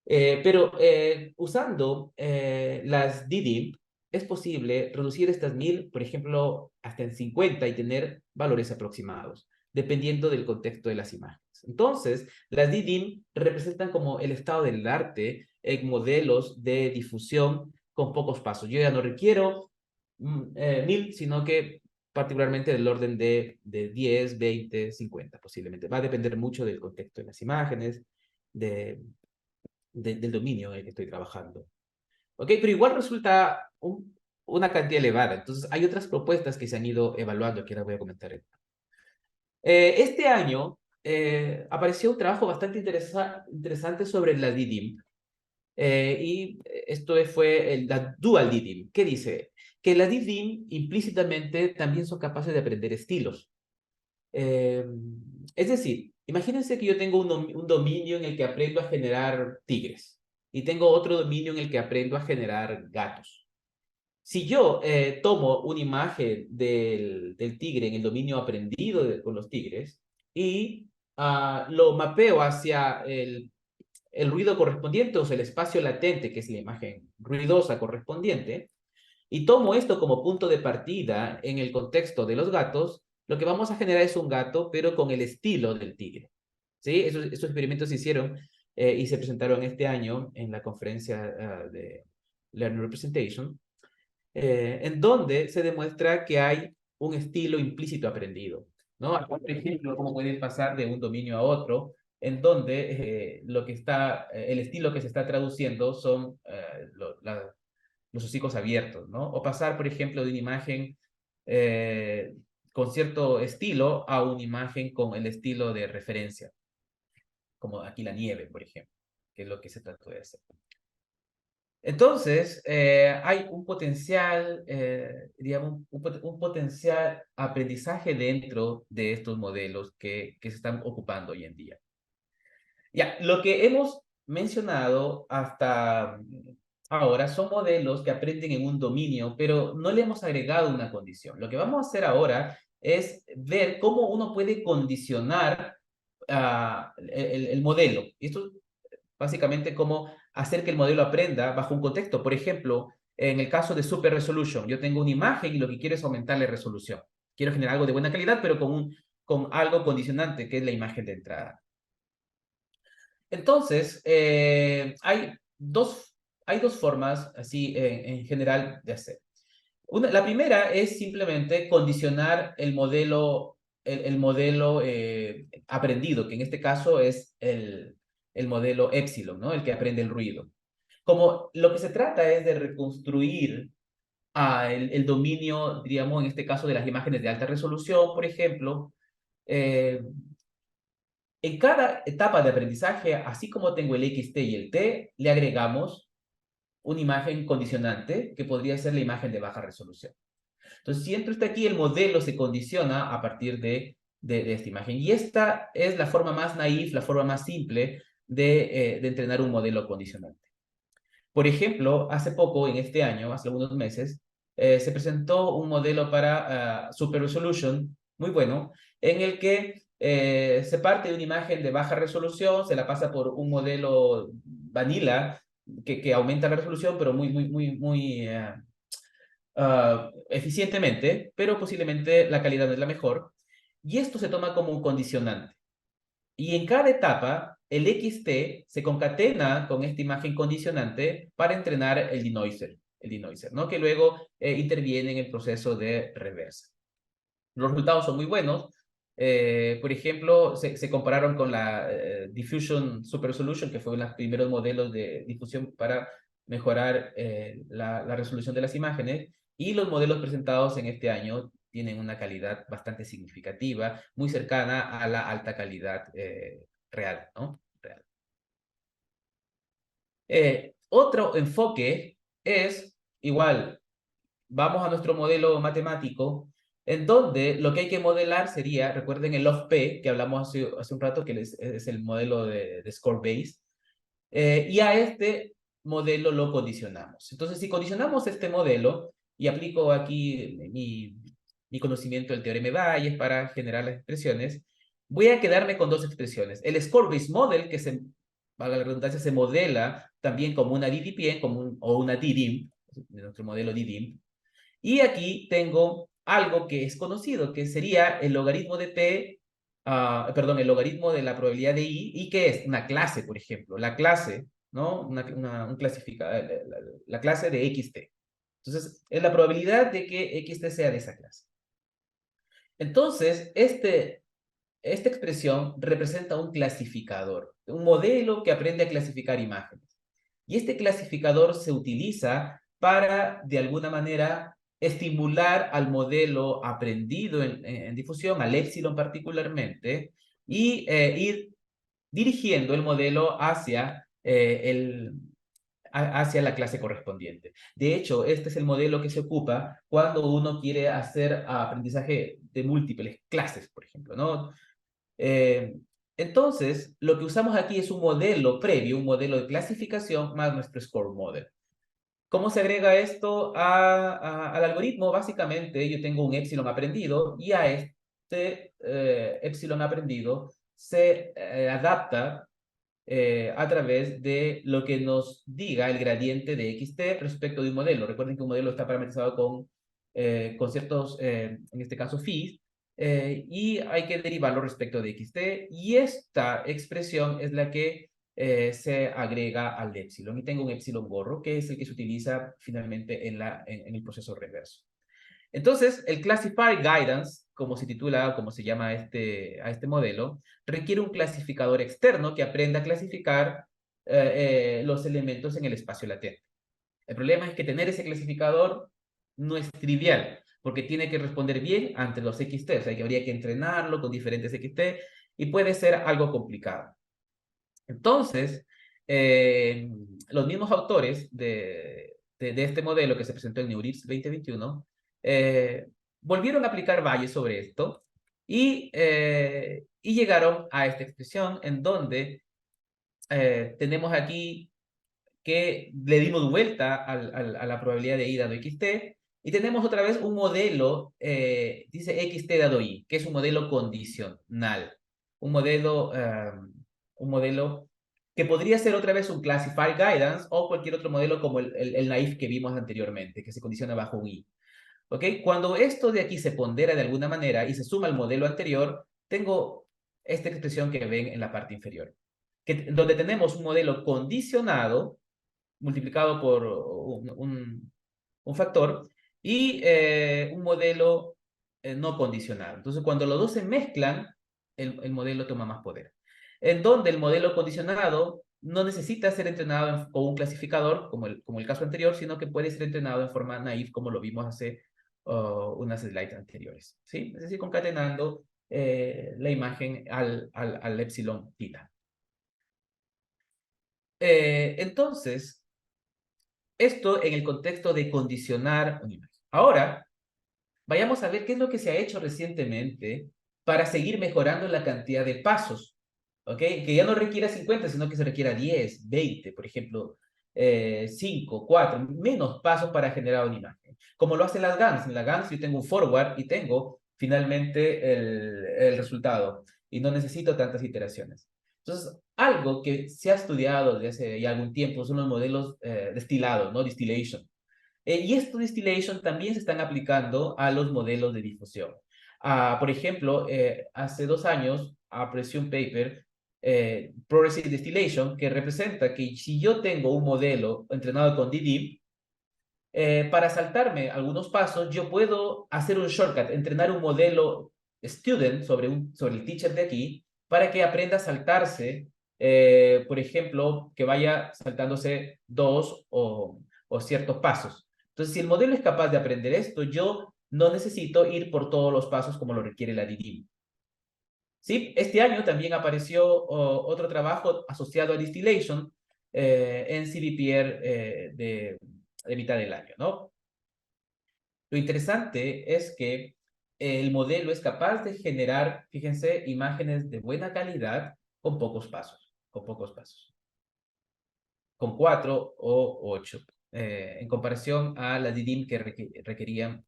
Pero usando las DDIM es posible reducir estas 1000, por ejemplo, hasta en 50 y tener valores aproximados, dependiendo del contexto de las imágenes. Entonces, las DDIM representan como el estado del arte en modelos de difusión con pocos pasos. Yo ya no requiero 1000, sino que particularmente del orden de 10, 20, 50 posiblemente. Va a depender mucho del contexto de las imágenes, del dominio en el que estoy trabajando. ¿Ok? Pero igual resulta una cantidad elevada. Entonces, hay otras propuestas que se han ido evaluando que ahora voy a comentar. Este año apareció un trabajo bastante interesante sobre la DDIM. Y esto fue la Dual DDIM. ¿Qué dice? Que la DDIM implícitamente también son capaces de aprender estilos. Es decir, imagínense que yo tengo un dominio en el que aprendo a generar tigres y tengo otro dominio en el que aprendo a generar gatos. Si yo tomo una imagen del tigre en el dominio aprendido con los tigres y lo mapeo hacia el ruido correspondiente, o sea, el espacio latente, que es la imagen ruidosa correspondiente, y tomo esto como punto de partida en el contexto de los gatos, lo que vamos a generar es un gato, pero con el estilo del tigre. ¿Sí? Esos experimentos se hicieron y se presentaron este año en la conferencia de Learning Representation, en donde se demuestra que hay un estilo implícito aprendido, ¿no? Por ejemplo, cómo pueden pasar de un dominio a otro, en donde el estilo que se está traduciendo son los hocicos abiertos, ¿no? O pasar, por ejemplo, de una imagen eh, con cierto estilo a una imagen con el estilo de referencia, como aquí la nieve, por ejemplo, que es lo que se trató de hacer. Entonces, hay un potencial, digamos, un potencial aprendizaje dentro de estos modelos que se están ocupando hoy en día. Ya, lo que hemos mencionado hasta ahora son modelos que aprenden en un dominio, pero no le hemos agregado una condición. Lo que vamos a hacer ahora es ver cómo uno puede condicionar el modelo. Y esto básicamente cómo hacer que el modelo aprenda bajo un contexto. Por ejemplo, en el caso de Super Resolution, yo tengo una imagen y lo que quiero es aumentarle resolución. Quiero generar algo de buena calidad, pero con algo condicionante, que es la imagen de entrada. Entonces, hay dos formas, así en general, de hacer. La primera es simplemente condicionar el modelo aprendido, que en este caso es el modelo Epsilon, ¿no? El que aprende el ruido. Como lo que se trata es de reconstruir el dominio, diríamos, en este caso de las imágenes de alta resolución, por ejemplo, eh, En cada etapa de aprendizaje, así como tengo el X, T y el T, le agregamos una imagen condicionante que podría ser la imagen de baja resolución. Entonces, si entra usted aquí, el modelo se condiciona a partir de esta imagen. Y esta es la forma más naif, la forma más simple de entrenar un modelo condicionante. Por ejemplo, hace poco, en este año, hace algunos meses, se presentó un modelo para Super Resolution muy bueno, en el que se parte de una imagen de baja resolución, se la pasa por un modelo vanilla que aumenta la resolución, pero muy eficientemente, pero posiblemente la calidad no es la mejor. Y esto se toma como un condicionante. Y en cada etapa, el XT se concatena con esta imagen condicionante para entrenar el denoiser, ¿no? Que luego interviene en el proceso de reversa. Los resultados son muy buenos. Por ejemplo, se compararon con la Diffusion Super Resolution, que fue uno de los primeros modelos de difusión para mejorar la resolución de las imágenes, y los modelos presentados en este año tienen una calidad bastante significativa, muy cercana a la alta calidad real, ¿no? Real. Otro enfoque es, igual, vamos a nuestro modelo matemático, en donde lo que hay que modelar sería, recuerden el log-P que hablamos hace un rato, que es el modelo de score base, y a este modelo lo condicionamos. Entonces, si condicionamos este modelo, y aplico aquí mi conocimiento del teorema de Bayes para generar las expresiones, voy a quedarme con dos expresiones. El score base model, que valga la redundancia, se modela también como una DDPN o una DDIM, de nuestro modelo DDIM, y aquí tengo algo que es conocido, que sería el logaritmo de P, perdón, el logaritmo de la probabilidad de I, y que es una clase, por ejemplo, la clase, ¿no? Un clasificador, la clase de XT. Entonces, es la probabilidad de que XT sea de esa clase. Entonces, esta expresión representa un clasificador, un modelo que aprende a clasificar imágenes. Y este clasificador se utiliza para, de alguna manera, estimular al modelo aprendido en difusión, al épsilon particularmente, y ir dirigiendo el modelo hacia la clase correspondiente. De hecho, este es el modelo que se ocupa cuando uno quiere hacer aprendizaje de múltiples clases, por ejemplo, ¿no? Eh, entonces, lo que usamos aquí es un modelo previo, un modelo de clasificación más nuestro score model. ¿Cómo se agrega esto al algoritmo? Básicamente, yo tengo un épsilon aprendido y a este épsilon aprendido se adapta a través de lo que nos diga el gradiente de XT respecto de un modelo. Recuerden que un modelo está parametrizado con ciertos, en este caso, phis, y hay que derivarlo respecto de XT, y esta expresión es la que se agrega al épsilon, y tengo un épsilon gorro, que es el que se utiliza finalmente en el proceso reverso. Entonces, el Classify Guidance, como se titula, como se llama a este modelo, requiere un clasificador externo que aprenda a clasificar los elementos en el espacio latente. El problema es que tener ese clasificador no es trivial, porque tiene que responder bien ante los XT, o sea, que habría que entrenarlo con diferentes XT y puede ser algo complicado. Entonces, los mismos autores de este modelo que se presentó en NeurIPS 2021 volvieron a aplicar Bayes sobre esto y llegaron a esta expresión en donde tenemos aquí que le dimos vuelta a la probabilidad de I dado XT, y tenemos otra vez un modelo, dice XT dado I, que es un modelo condicional, un modelo, un modelo que podría ser otra vez un Classified Guidance o cualquier otro modelo como el naive que vimos anteriormente, que se condiciona bajo un I. ¿Ok? Cuando esto de aquí se pondera de alguna manera y se suma al modelo anterior, tengo esta expresión que ven en la parte inferior, donde tenemos un modelo condicionado multiplicado por un factor y un modelo no condicionado. Entonces, cuando los dos se mezclan, el modelo toma más poder. En donde el modelo condicionado no necesita ser entrenado con un clasificador, como el caso anterior, sino que puede ser entrenado en forma naive, como lo vimos hace unas slides anteriores. ¿Sí? Es decir, concatenando la imagen al epsilon tita. Entonces, esto en el contexto de condicionar una imagen. Ahora, vayamos a ver qué es lo que se ha hecho recientemente para seguir mejorando la cantidad de pasos, ¿ok? Que ya no requiera 50, sino que se requiera 10, 20, por ejemplo, 5, 4, menos pasos para generar una imagen. Como lo hacen las GANs. En la GANs yo tengo un forward y tengo finalmente el resultado y no necesito tantas iteraciones. Entonces, algo que se ha estudiado desde hace ya algún tiempo son los modelos destilados, ¿no? Distillation. Y estos distillation también se están aplicando a los modelos de difusión. Por ejemplo, hace 2 años apareció un paper, Progressive Distillation, que representa que si yo tengo un modelo entrenado con DDIM, para saltarme algunos pasos, yo puedo hacer un shortcut, entrenar un modelo student sobre el teacher de aquí, para que aprenda a saltarse, por ejemplo, que vaya saltándose o ciertos pasos. Entonces, si el modelo es capaz de aprender esto, yo no necesito ir por todos los pasos como lo requiere la DDIM. ¿Sí? Este año también apareció otro trabajo asociado a distillation en CVPR de mitad del año, ¿no? Lo interesante es que el modelo es capaz de generar, fíjense, imágenes de buena calidad con pocos pasos, con 4 o 8, en comparación a la DIDIM que requerían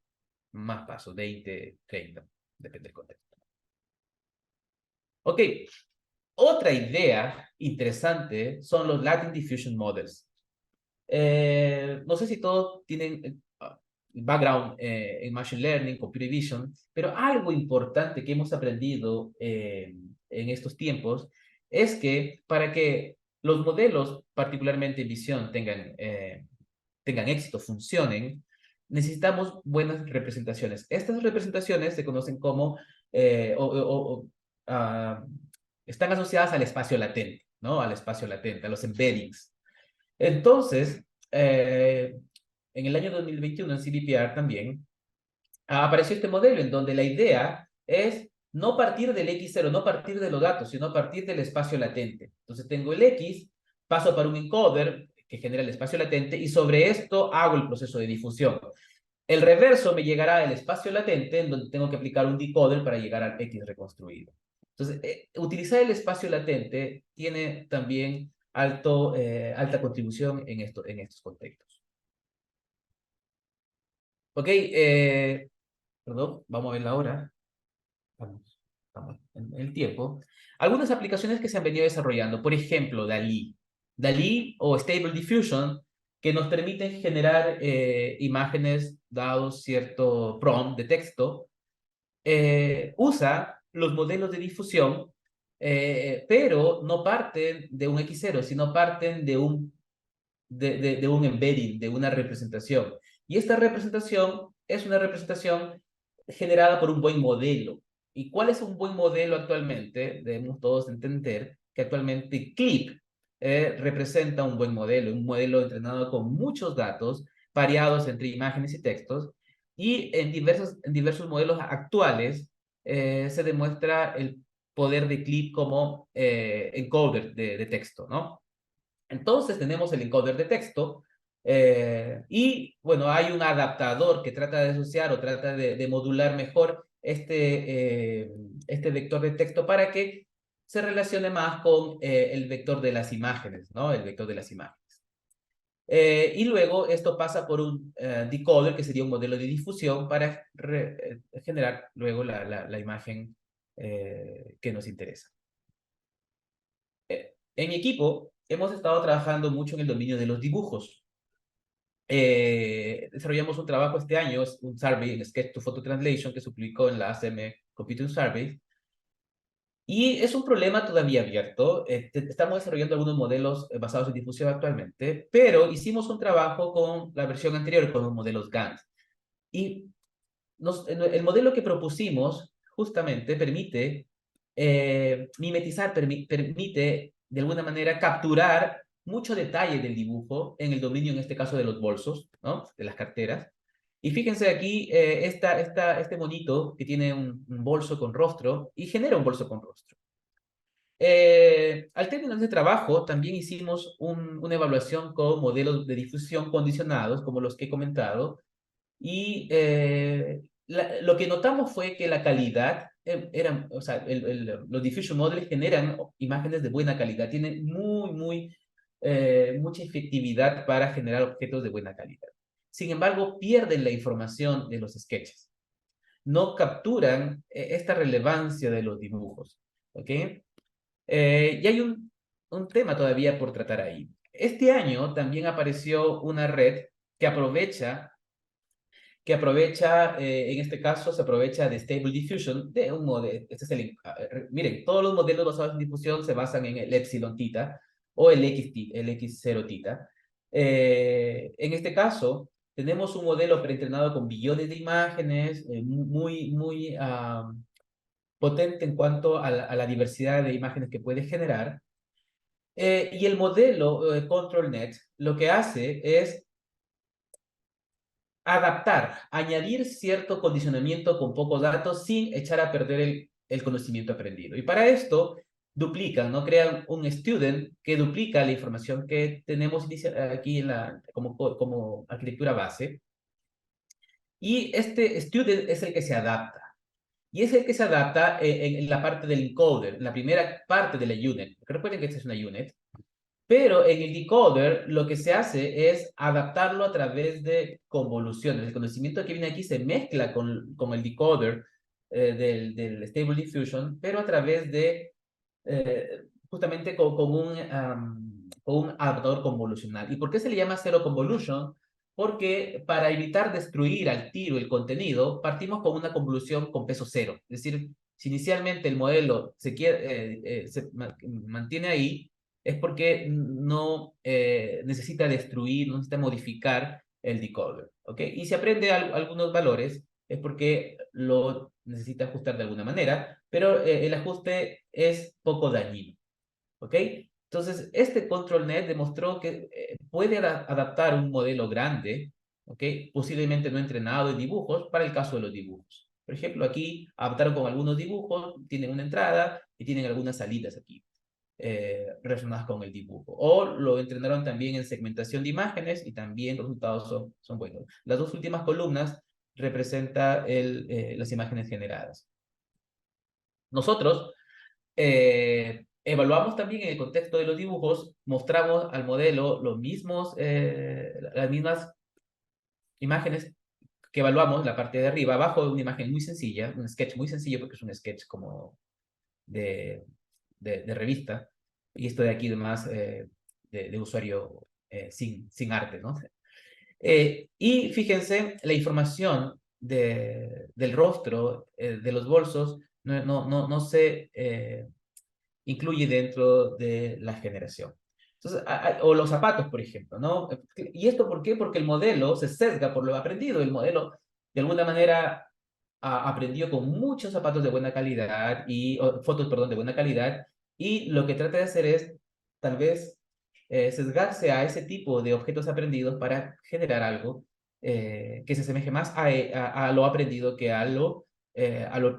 más pasos, 20, 30, depende del contexto. Ok, otra idea interesante son los Latin Diffusion Models. No sé si todos tienen background en Machine Learning, Computer Vision, pero algo importante que hemos aprendido en estos tiempos es que para que los modelos, particularmente en visión, tengan éxito, funcionen, necesitamos buenas representaciones. Estas representaciones se conocen como, ah, están asociadas al espacio latente, ¿no? Al espacio latente, a los embeddings. Entonces, en el año 2021 en CVPR también apareció este modelo en donde la idea es no partir del X0, no partir de los datos, sino partir del espacio latente. Entonces tengo el X, paso para un encoder que genera el espacio latente y sobre esto hago el proceso de difusión. El reverso me llegará al espacio latente en donde tengo que aplicar un decoder para llegar al X reconstruido. Entonces, utilizar el espacio latente tiene también alta contribución en estos contextos. Ok, perdón, vamos a ver la hora. Estamos en el tiempo. Algunas aplicaciones que se han venido desarrollando, por ejemplo, DALL-E. DALL-E o Stable Diffusion, que nos permiten generar imágenes dados cierto prompt de texto, usa los modelos de difusión, pero no parten de un X0, sino parten de un embedding, de una representación. Y esta representación es una representación generada por un buen modelo. ¿Y cuál es un buen modelo actualmente? Debemos todos entender que actualmente CLIP representa un buen modelo, un modelo entrenado con muchos datos variados entre imágenes y textos, y en diversos modelos actuales se demuestra el poder de CLIP como encoder de texto, ¿no? Entonces tenemos el encoder de texto y, bueno, hay un adaptador que trata de asociar o trata de modular mejor este vector de texto para que se relacione más con el vector de las imágenes, ¿no? El vector de las imágenes. Y luego esto pasa por un decoder, que sería un modelo de difusión para generar luego la imagen que nos interesa. En mi equipo hemos estado trabajando mucho en el dominio de los dibujos. Desarrollamos un trabajo este año, un survey en Sketch to Photo Translation que se publicó en la ACM Computing Survey. Y es un problema todavía abierto. Estamos desarrollando algunos modelos basados en difusión actualmente, pero hicimos un trabajo con la versión anterior, con los modelos GAN. Y el modelo que propusimos justamente permite mimetizar, permite de alguna manera capturar mucho detalle del dibujo en el dominio, en este caso, de los bolsos, ¿no? De las carteras. Y fíjense aquí, este monito que tiene un bolso con rostro y genera un bolso con rostro. Al término de este trabajo, también hicimos una evaluación con modelos de difusión condicionados, como los que he comentado, y lo que notamos fue que la calidad, o sea, los diffusion models generan imágenes de buena calidad, tienen mucha efectividad para generar objetos de buena calidad. Sin embargo, pierden la información de los sketches. No capturan esta relevancia de los dibujos. ¿Ok? Y hay un tema todavía por tratar ahí. Este año también apareció una red que en este caso, se aprovecha de Stable Diffusion, de un modelo, miren, todos los modelos basados en difusión se basan en el epsilon tita o el x0 tita. En este caso, tenemos un modelo preentrenado con billones de imágenes, muy potente en cuanto a la diversidad de imágenes que puede generar. Y el modelo ControlNet lo que hace es adaptar, añadir cierto condicionamiento con pocos datos sin echar a perder el conocimiento aprendido. Y para esto duplican, ¿no? Crean un student que duplica la información que tenemos aquí como arquitectura base. Y este student es el que se adapta. Y es el que se adapta en la parte del encoder, en la primera parte de la unit. Recuerden que esta es una unit. Pero en el decoder lo que se hace es adaptarlo a través de convoluciones. El conocimiento que viene aquí se mezcla con el decoder del Stable Diffusion, pero a través de justamente con un adaptador convolucional. ¿Y por qué se le llama Zero Convolution? Porque para evitar destruir al tiro el contenido, partimos con una convolución con peso cero. Es decir, si inicialmente el modelo se mantiene ahí, es porque no necesita destruir, no necesita modificar el decoder. ¿Ok? Y si aprende algunos valores, es porque lo necesita ajustar de alguna manera, pero el ajuste es poco dañino. ¿Ok? Entonces, este ControlNet demostró que puede adaptar un modelo grande, ¿ok? Posiblemente no entrenado en dibujos, para el caso de los dibujos. Por ejemplo, aquí adaptaron con algunos dibujos, tienen una entrada y tienen algunas salidas aquí relacionadas con el dibujo. O lo entrenaron también en segmentación de imágenes y también los resultados son buenos. Las dos últimas columnas representan las imágenes generadas. Nosotros evaluamos también en el contexto de los dibujos, mostramos al modelo las mismas imágenes que evaluamos, la parte de arriba, abajo una imagen muy sencilla, un sketch muy sencillo porque es un sketch como de, de revista, y esto de aquí más de usuario sin arte, ¿no? Y fíjense, la información del rostro, de los bolsos, no se incluye dentro de la generación. Entonces, o los zapatos, por ejemplo, ¿no? ¿Y esto por qué? Porque el modelo se sesga por lo aprendido. El modelo, de alguna manera, aprendió con muchos zapatos de buena calidad fotos, perdón, de buena calidad, y lo que trata de hacer es, tal vez, sesgarse a ese tipo de objetos aprendidos para generar algo que se asemeje más a lo aprendido que a lo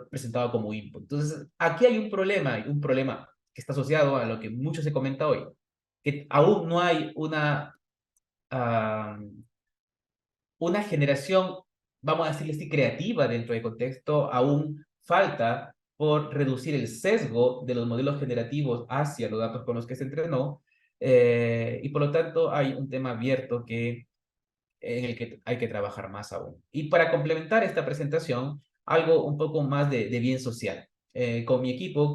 presentado como input. Entonces, aquí hay un problema que está asociado a lo que mucho se comenta hoy, que aún no hay ah, una generación, vamos a decirle así, creativa dentro del contexto, aún falta por reducir el sesgo de los modelos generativos hacia los datos con los que se entrenó, y por lo tanto hay un tema abierto en el que hay que trabajar más aún. Y para complementar esta presentación, algo un poco más de bien social. Con mi equipo,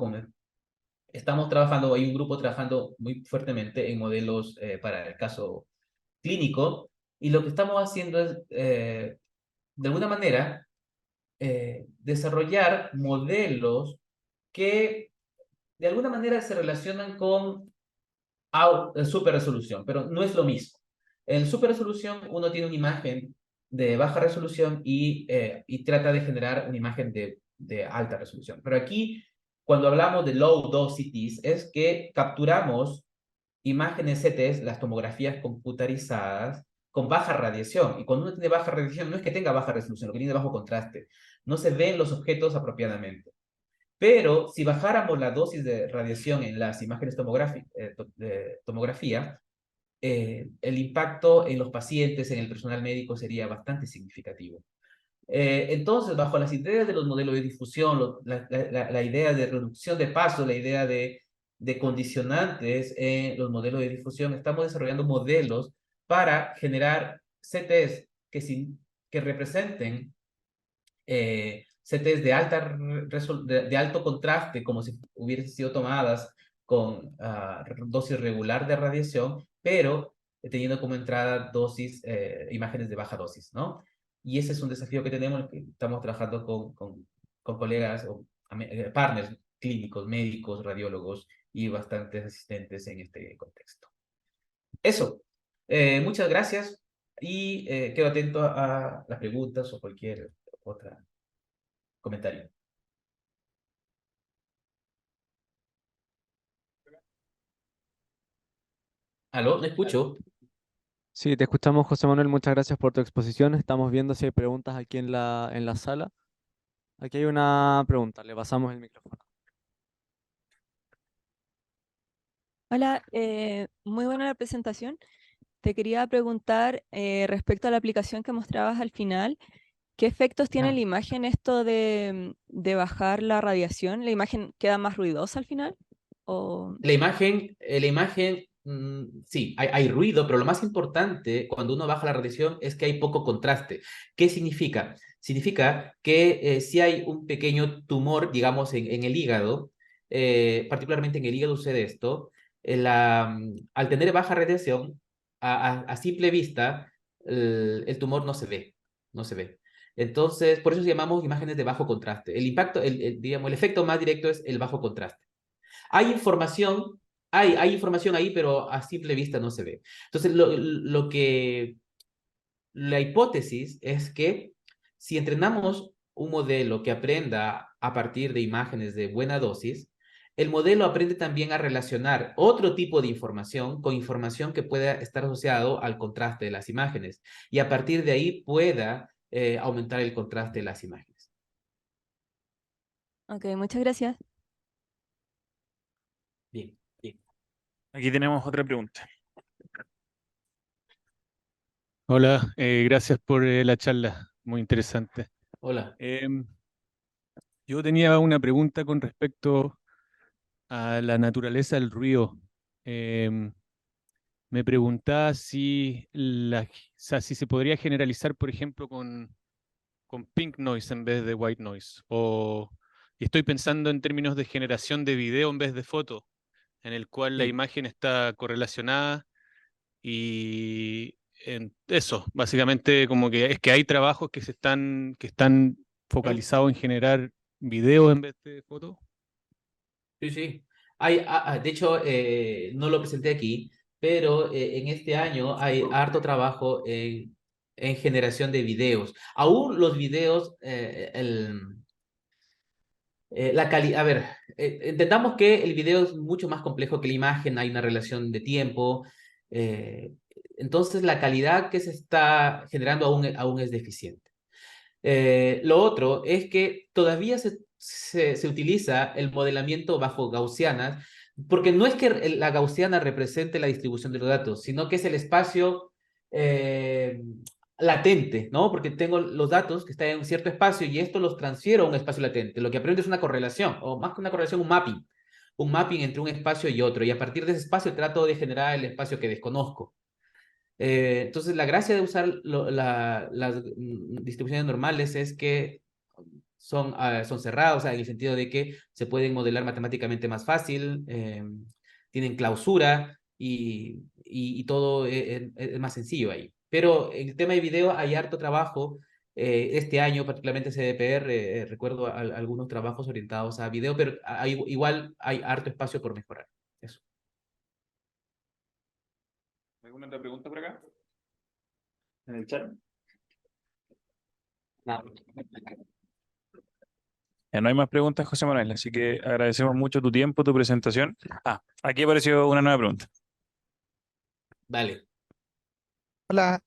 estamos trabajando, hay un grupo trabajando muy fuertemente en modelos para el caso clínico, y lo que estamos haciendo es, de alguna manera, desarrollar modelos que de alguna manera se relacionan con super resolución, pero no es lo mismo. En super resolución uno tiene una imagen de baja resolución y trata de generar una imagen de alta resolución. Pero aquí, cuando hablamos de low dosities, es que capturamos imágenes CTs, las tomografías computarizadas, con baja radiación. Y cuando uno tiene baja radiación, no es que tenga baja resolución, lo que tiene bajo contraste. No se ven los objetos apropiadamente. Pero si bajáramos la dosis de radiación en las imágenes de tomografía, el impacto en los pacientes, en el personal médico, sería bastante significativo. Entonces, bajo las ideas de los modelos de difusión, la idea de reducción de pasos, la idea de condicionantes en los modelos de difusión, estamos desarrollando modelos para generar CTs que representen CTs de alto contraste, como si hubiesen sido tomadas con dosis regular de radiación, pero teniendo como entrada imágenes de baja dosis, ¿no? Y ese es un desafío que tenemos, que estamos trabajando con colegas o partners clínicos, médicos, radiólogos y bastantes asistentes en este contexto. Eso. Muchas gracias y quedo atento a las preguntas o cualquier otra comentario. ¿Aló? No escucho. Sí, te escuchamos, José Manuel. Muchas gracias por tu exposición. Estamos viendo si hay preguntas aquí en la sala. Aquí hay una pregunta. Le pasamos el micrófono. Hola, muy buena la presentación. Te quería preguntar respecto a la aplicación que mostrabas al final, ¿qué efectos tiene Ah, la imagen esto de bajar la radiación? ¿La imagen queda más ruidosa al final? O... sí, hay ruido, pero lo más importante cuando uno baja la radiación es que hay poco contraste. ¿Qué significa? Significa que si hay un pequeño tumor, digamos, en el hígado, particularmente en el hígado sucede esto, al tener baja radiación, a simple vista, el tumor no se ve, no se ve. Entonces, por eso llamamos imágenes de bajo contraste. El impacto, digamos, el efecto más directo es el bajo contraste. Hay información, hay información ahí, pero a simple vista no se ve. Entonces, la hipótesis es que si entrenamos un modelo que aprenda a partir de imágenes de buena dosis, el modelo aprende también a relacionar otro tipo de información con información que pueda estar asociado al contraste de las imágenes y a partir de ahí pueda aumentar el contraste de las imágenes. Ok, muchas gracias. Bien, bien. Aquí tenemos otra pregunta. Hola, gracias por la charla, muy interesante. Hola. Em, yo tenía una pregunta con respecto a la naturaleza del ruido. Em, Me preguntaba o sea, si se podría generalizar, por ejemplo, con pink noise en vez de white noise. Y estoy pensando en términos de generación de video en vez de foto, en el cual la Sí. imagen está correlacionada. Y eso, básicamente como que es que hay trabajos que están focalizados en generar video en vez de fotos. Sí, sí. De hecho, no lo presenté aquí, pero en este año hay harto trabajo en generación de videos. Aún los videos, a ver, entendamos que el video es mucho más complejo que la imagen, hay una relación de tiempo, eh, entonces la calidad que se está generando aún es deficiente. Lo otro es que todavía se utiliza el modelamiento bajo gaussianas, porque no es que la gaussiana represente la distribución de los datos, sino que es el espacio eh, latente, ¿no? Porque tengo los datos que están en un cierto espacio y esto los transfiero a un espacio latente. Lo que aprendo es una correlación, o más que una correlación, un mapping entre un espacio y otro, y a partir de ese espacio trato de generar el espacio que desconozco. Entonces, la gracia de usar las distribuciones normales es que son cerradas, o sea, en el sentido de que se pueden modelar matemáticamente más fácil, tienen clausura y todo es más sencillo ahí. Pero en el tema de video hay harto trabajo. Este año, particularmente CDPR, recuerdo algunos trabajos orientados a video, pero igual hay harto espacio por mejorar. Eso. ¿Alguna otra pregunta por acá? ¿En el chat? No. Ya no hay más preguntas, José Manuel, así que agradecemos mucho tu tiempo, tu presentación. Aquí apareció una nueva pregunta. Vale. Hola,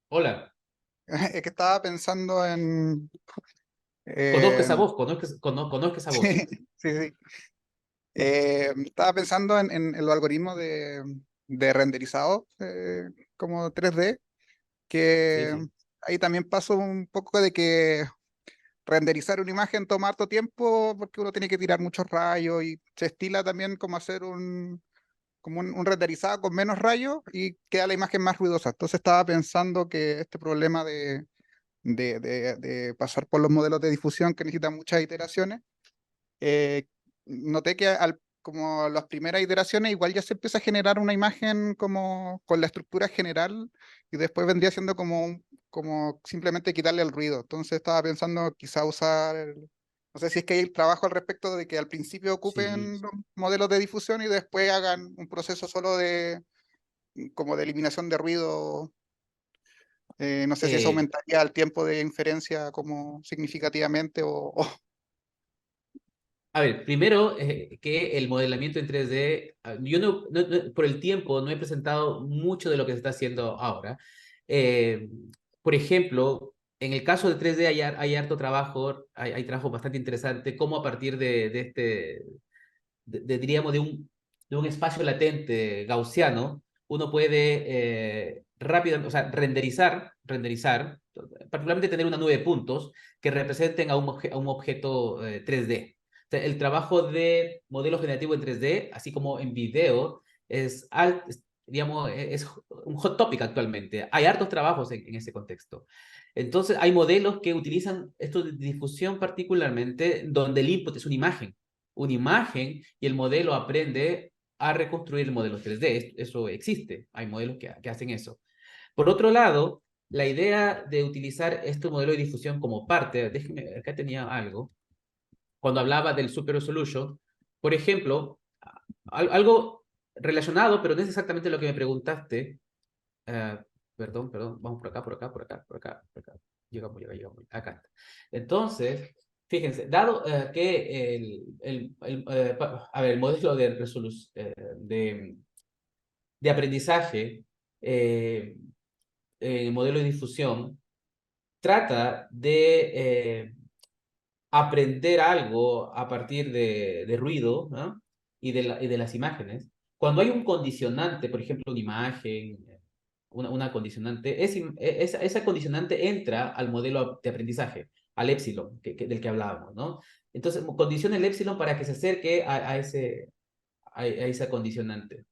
Hola, es que estaba pensando en... conozco esa em, voz, conozco esa voz. sí, sí, sí. Estaba pensando en los algoritmos de renderizado como 3D, Sí, que sí. ahí también paso un poco de que renderizar una imagen toma harto tiempo porque uno tiene que tirar muchos rayos y se estila también como hacer un renderizado con menos rayos y queda la imagen más ruidosa. Entonces estaba pensando que este problema de pasar por los modelos de difusión que necesitan muchas iteraciones, eh, noté que como las primeras iteraciones igual ya se empieza a generar una imagen como con la estructura general y después vendría siendo como simplemente quitarle el ruido. Entonces estaba pensando quizá usar, no sé si es que hay trabajo al respecto de que al principio Sí. ocupen los modelos de difusión y después hagan un proceso solo como de eliminación de ruido. No sé si eso Eh, aumentaría el tiempo de inferencia como significativamente A ver, primero que el modelamiento en 3D, yo por el tiempo no he presentado mucho de lo que se está haciendo ahora. Eh, por ejemplo, en el caso de 3D hay harto trabajo, hay trabajo bastante interesante, cómo a partir diríamos, de un espacio latente gaussiano, uno puede rápido, o sea, renderizar, particularmente tener una nube de puntos que representen a un objeto 3D. O sea, el trabajo de modelo generativo en 3D, así como en video, digamos, es un hot topic actualmente. Hay hartos trabajos en ese contexto. Entonces, hay modelos que utilizan esto de difusión particularmente, donde el input es una imagen y el modelo aprende a reconstruir el modelo 3D. Eso existe, hay modelos que hacen eso. Por otro lado, la idea de utilizar este modelo de difusión como parte, déjeme, acá tenía algo, cuando hablaba del Super Resolution, por ejemplo, algo relacionado, pero no es exactamente lo que me preguntaste. eh, perdón, vamos por acá. Llegamos, acá está. Entonces, fíjense, dado que a ver, el modelo de aprendizaje, eh, el modelo de difusión, trata de aprender algo a partir de ruido, ¿no? Y de las imágenes. Cuando hay un condicionante, por ejemplo, una imagen, una condicionante, esa condicionante entra al modelo de aprendizaje, al épsilon del que hablábamos, ¿no? Entonces, condiciona el épsilon para que se acerque a esa condicionante.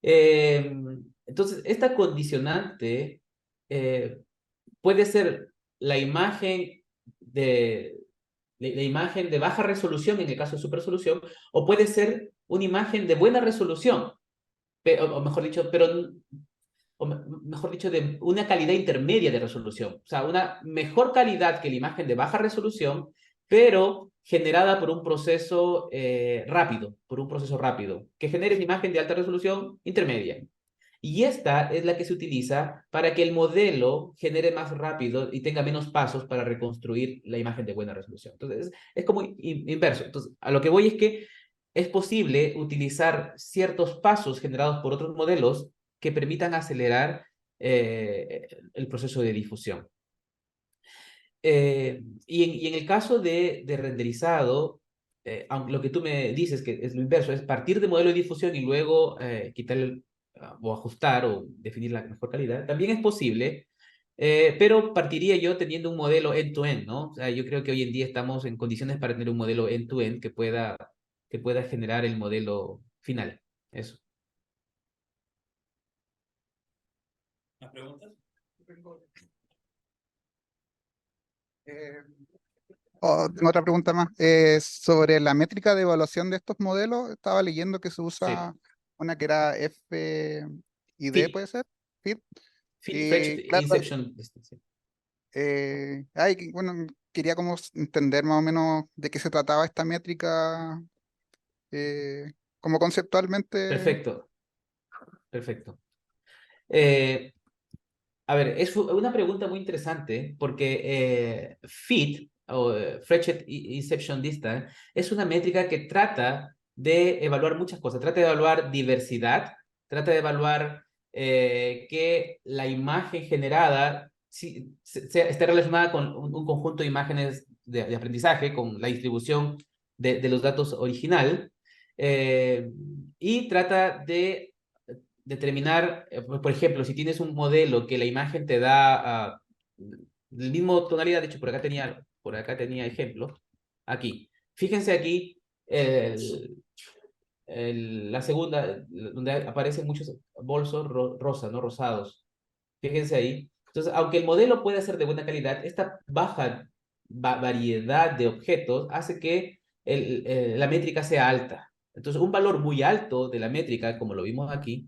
Entonces, esta condicionante eh, puede ser la imagen la imagen de baja resolución, en el caso de supersolución, o puede ser una imagen de buena resolución, o mejor dicho, mejor dicho, de una calidad intermedia de resolución. O sea, una mejor calidad que la imagen de baja resolución, pero generada por un proceso rápido, que genere una imagen de alta resolución intermedia. Y esta es la que se utiliza para que el modelo genere más rápido y tenga menos pasos para reconstruir la imagen de buena resolución. Entonces, es como inverso. Entonces, a lo que voy es que es posible utilizar ciertos pasos generados por otros modelos que permitan acelerar el proceso de difusión. Y en el caso de renderizado, aunque lo que tú me dices que es lo inverso, es partir de modelo de difusión y luego quitarle o ajustar o definir la mejor calidad, también es posible, pero partiría yo teniendo un modelo end-to-end, ¿no? O sea, yo creo que hoy en día estamos en condiciones para tener un modelo end-to-end que pueda generar el modelo final. Eso. ¿Más preguntas? Eh, tengo otra pregunta más. Sobre la métrica de evaluación de estos modelos, estaba leyendo que se Sí. usa una que era FID, Fit, ¿puede ser? FIT. Fetch Y claro, Inception Distance. bueno, quería como entender más o menos de qué se trataba esta métrica, como conceptualmente. Perfecto, perfecto. Eh, A ver, es una pregunta muy interesante porque FIT, o Frechet Inception Distance, es una métrica que trata de evaluar muchas cosas. Trata de evaluar diversidad, trata de evaluar que la imagen generada esté relacionada con un conjunto de imágenes de aprendizaje, con la distribución de los datos original, y trata de determinar, por ejemplo, si tienes un modelo que la imagen te da el mismo tonalidad. De hecho, por acá tenía ejemplo, aquí. Fíjense aquí, la segunda, donde aparecen muchos bolsos rosa, ¿no? Rosados. Fíjense ahí. Entonces, aunque el modelo pueda ser de buena calidad, esta baja variedad de objetos hace que la métrica sea alta. Entonces, un valor muy alto de la métrica, como lo vimos aquí,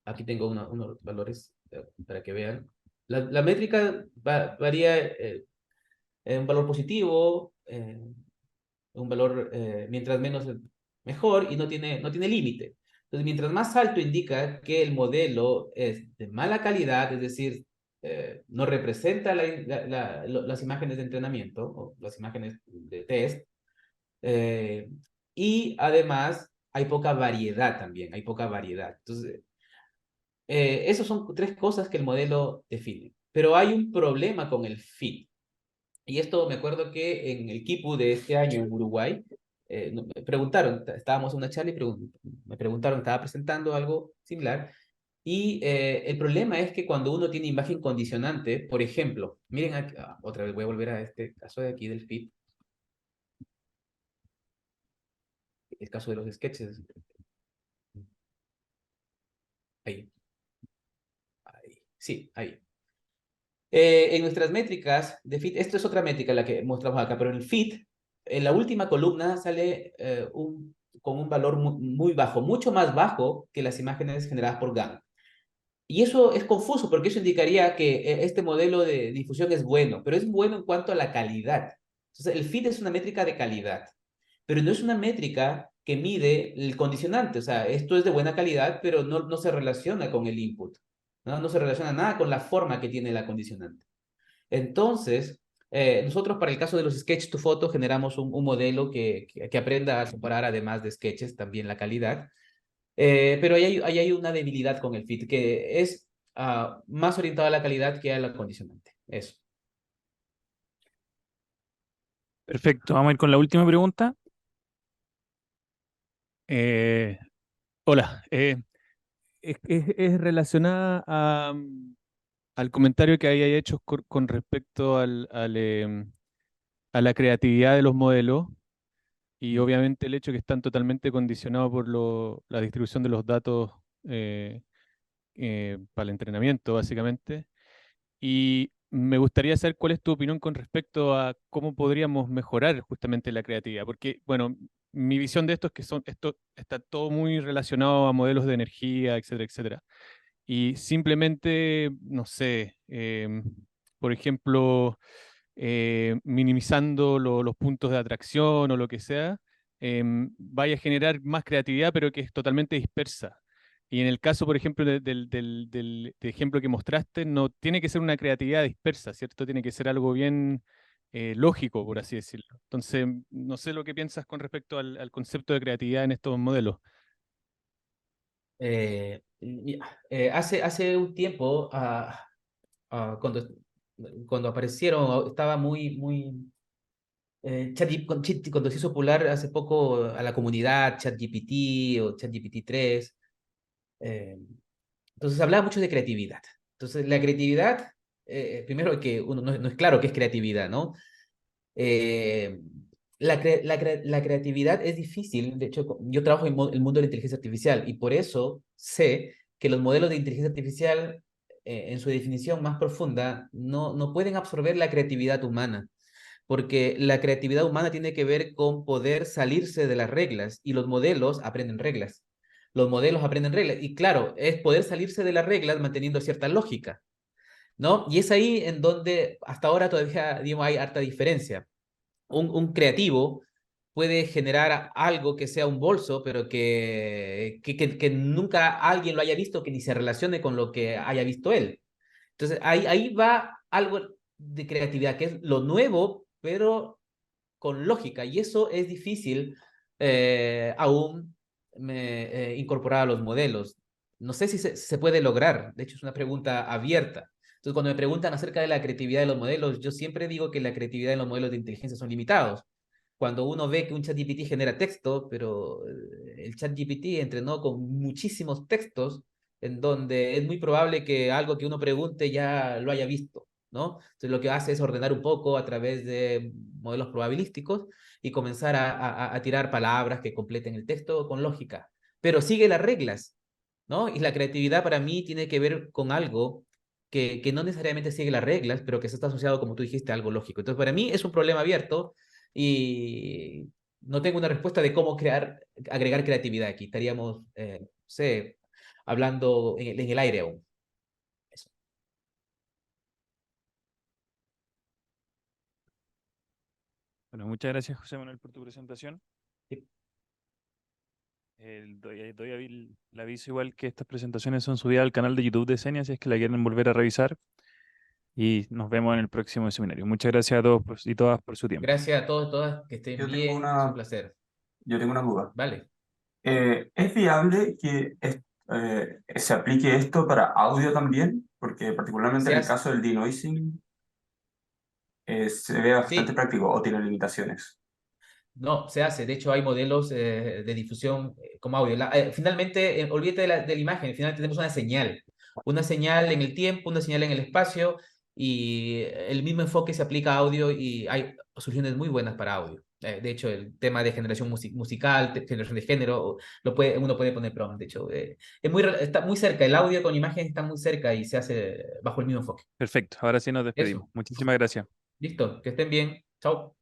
aquí tengo unos valores para que vean. La métrica varía en un valor positivo, un valor mientras menos mejor, y no tiene límite. Entonces, mientras más alto indica que el modelo es de mala calidad, es decir, no representa las imágenes de entrenamiento o las imágenes de test, y además hay poca variedad también, hay poca variedad. Entonces, esas son tres cosas que el modelo define. Pero hay un problema con el fit. Y esto me acuerdo que en el Kipu de este año en Uruguay, me preguntaron, estábamos en una charla y me preguntaron, estaba presentando algo similar. Y el problema es que cuando uno tiene imagen condicionante, por ejemplo, miren aquí, otra vez voy a volver a este caso de aquí del fit, el caso de los sketches. Ahí, sí, ahí. En nuestras métricas de fit, esto es otra métrica la que mostramos acá, pero en el fit, en la última columna sale con un valor muy bajo, mucho más bajo que las imágenes generadas por GAN. Y eso es confuso porque eso indicaría que este modelo de difusión es bueno, pero es bueno en cuanto a la calidad. Entonces, el fit es una métrica de calidad, pero no es una métrica que mide el condicionante. O sea, esto es de buena calidad, pero no se relaciona con el input. No se relaciona nada con la forma que tiene la condicionante. Entonces, nosotros para el caso de los sketch to photo generamos un modelo que aprenda a separar, además de sketches, también la calidad. Pero ahí hay una debilidad con el fit, que es más orientado a la calidad que a la condicionante. Eso. Perfecto, vamos a ir con la última pregunta. Hola, es relacionada al comentario que había hecho con respecto a la creatividad de los modelos y obviamente el hecho que están totalmente condicionados por la distribución de los datos para el entrenamiento, básicamente. Y me gustaría saber cuál es tu opinión con respecto a cómo podríamos mejorar justamente la creatividad, porque, bueno, mi visión de esto es que esto está todo muy relacionado a modelos de energía, etcétera, etcétera. Y simplemente, no sé, por ejemplo, minimizando los puntos de atracción o lo que sea, vaya a generar más creatividad, pero que es totalmente dispersa. Y en el caso, por ejemplo, del ejemplo que mostraste, no tiene que ser una creatividad dispersa, ¿cierto? Tiene que ser algo bien lógico, por así decirlo. Entonces, no sé lo que piensas con respecto al concepto de creatividad en estos modelos. Hace un tiempo, cuando aparecieron, estaba cuando se hizo popular hace poco a la comunidad ChatGPT o ChatGPT 3, entonces hablaba mucho de creatividad. Entonces, la creatividad, primero que uno no es claro qué es creatividad, ¿no? La creatividad es difícil. De hecho, yo trabajo en el mundo de la inteligencia artificial y por eso sé que los modelos de inteligencia artificial, en su definición más profunda, no pueden absorber la creatividad humana, porque la creatividad humana tiene que ver con poder salirse de las reglas y los modelos aprenden reglas. Los modelos aprenden reglas y claro, es poder salirse de las reglas manteniendo cierta lógica, ¿no? Y es ahí en donde hasta ahora todavía, digamos, hay harta diferencia. Un creativo puede generar algo que sea un bolso, pero que nunca alguien lo haya visto, que ni se relacione con lo que haya visto él. Entonces, ahí va algo de creatividad, que es lo nuevo, pero con lógica. Y eso es difícil aún incorporar a los modelos. no sé si se puede lograr. De hecho, es una pregunta abierta. Entonces, cuando me preguntan acerca de la creatividad de los modelos, yo siempre digo que la creatividad de los modelos de inteligencia son limitados. Cuando uno ve que un ChatGPT genera texto, pero el ChatGPT entrenó con muchísimos textos, en donde es muy probable que algo que uno pregunte ya lo haya visto, ¿no? Entonces, lo que hace es ordenar un poco a través de modelos probabilísticos y comenzar a tirar palabras que completen el texto con lógica, pero sigue las reglas, ¿no? Y la creatividad para mí tiene que ver con algo que no necesariamente sigue las reglas, pero que se está asociado, como tú dijiste, a algo lógico. Entonces, para mí es un problema abierto y no tengo una respuesta de cómo agregar creatividad aquí. Estaríamos, no sé, hablando en el aire aún. Eso. Bueno, muchas gracias, José Manuel, por tu presentación. Sí. Doy el aviso igual que estas presentaciones son subidas al canal de YouTube de Senia, si es que la quieren volver a revisar. Y nos vemos en el próximo seminario. Muchas gracias a todos y todas por su tiempo. Gracias a todos y todas, que estén Yo tengo bien, es un placer. yo tengo una duda. Vale. ¿Es viable que se aplique esto para audio también? Porque particularmente Se en el hace- caso del denoising se ve bastante Sí, práctico o tiene limitaciones. no, se hace. De hecho, hay modelos de difusión como audio. Finalmente, olvídate de la imagen. Finalmente tenemos una señal. Una señal en el tiempo, una señal en el espacio y el mismo enfoque se aplica a audio y hay soluciones muy buenas para audio. De hecho, el tema de generación musical, generación de género, uno puede poner prompt. De hecho, está muy cerca. El audio con imagen está muy cerca y se hace bajo el mismo enfoque. Perfecto, ahora sí nos despedimos. Eso. Muchísimas gracias. Listo. Que estén bien. Chao.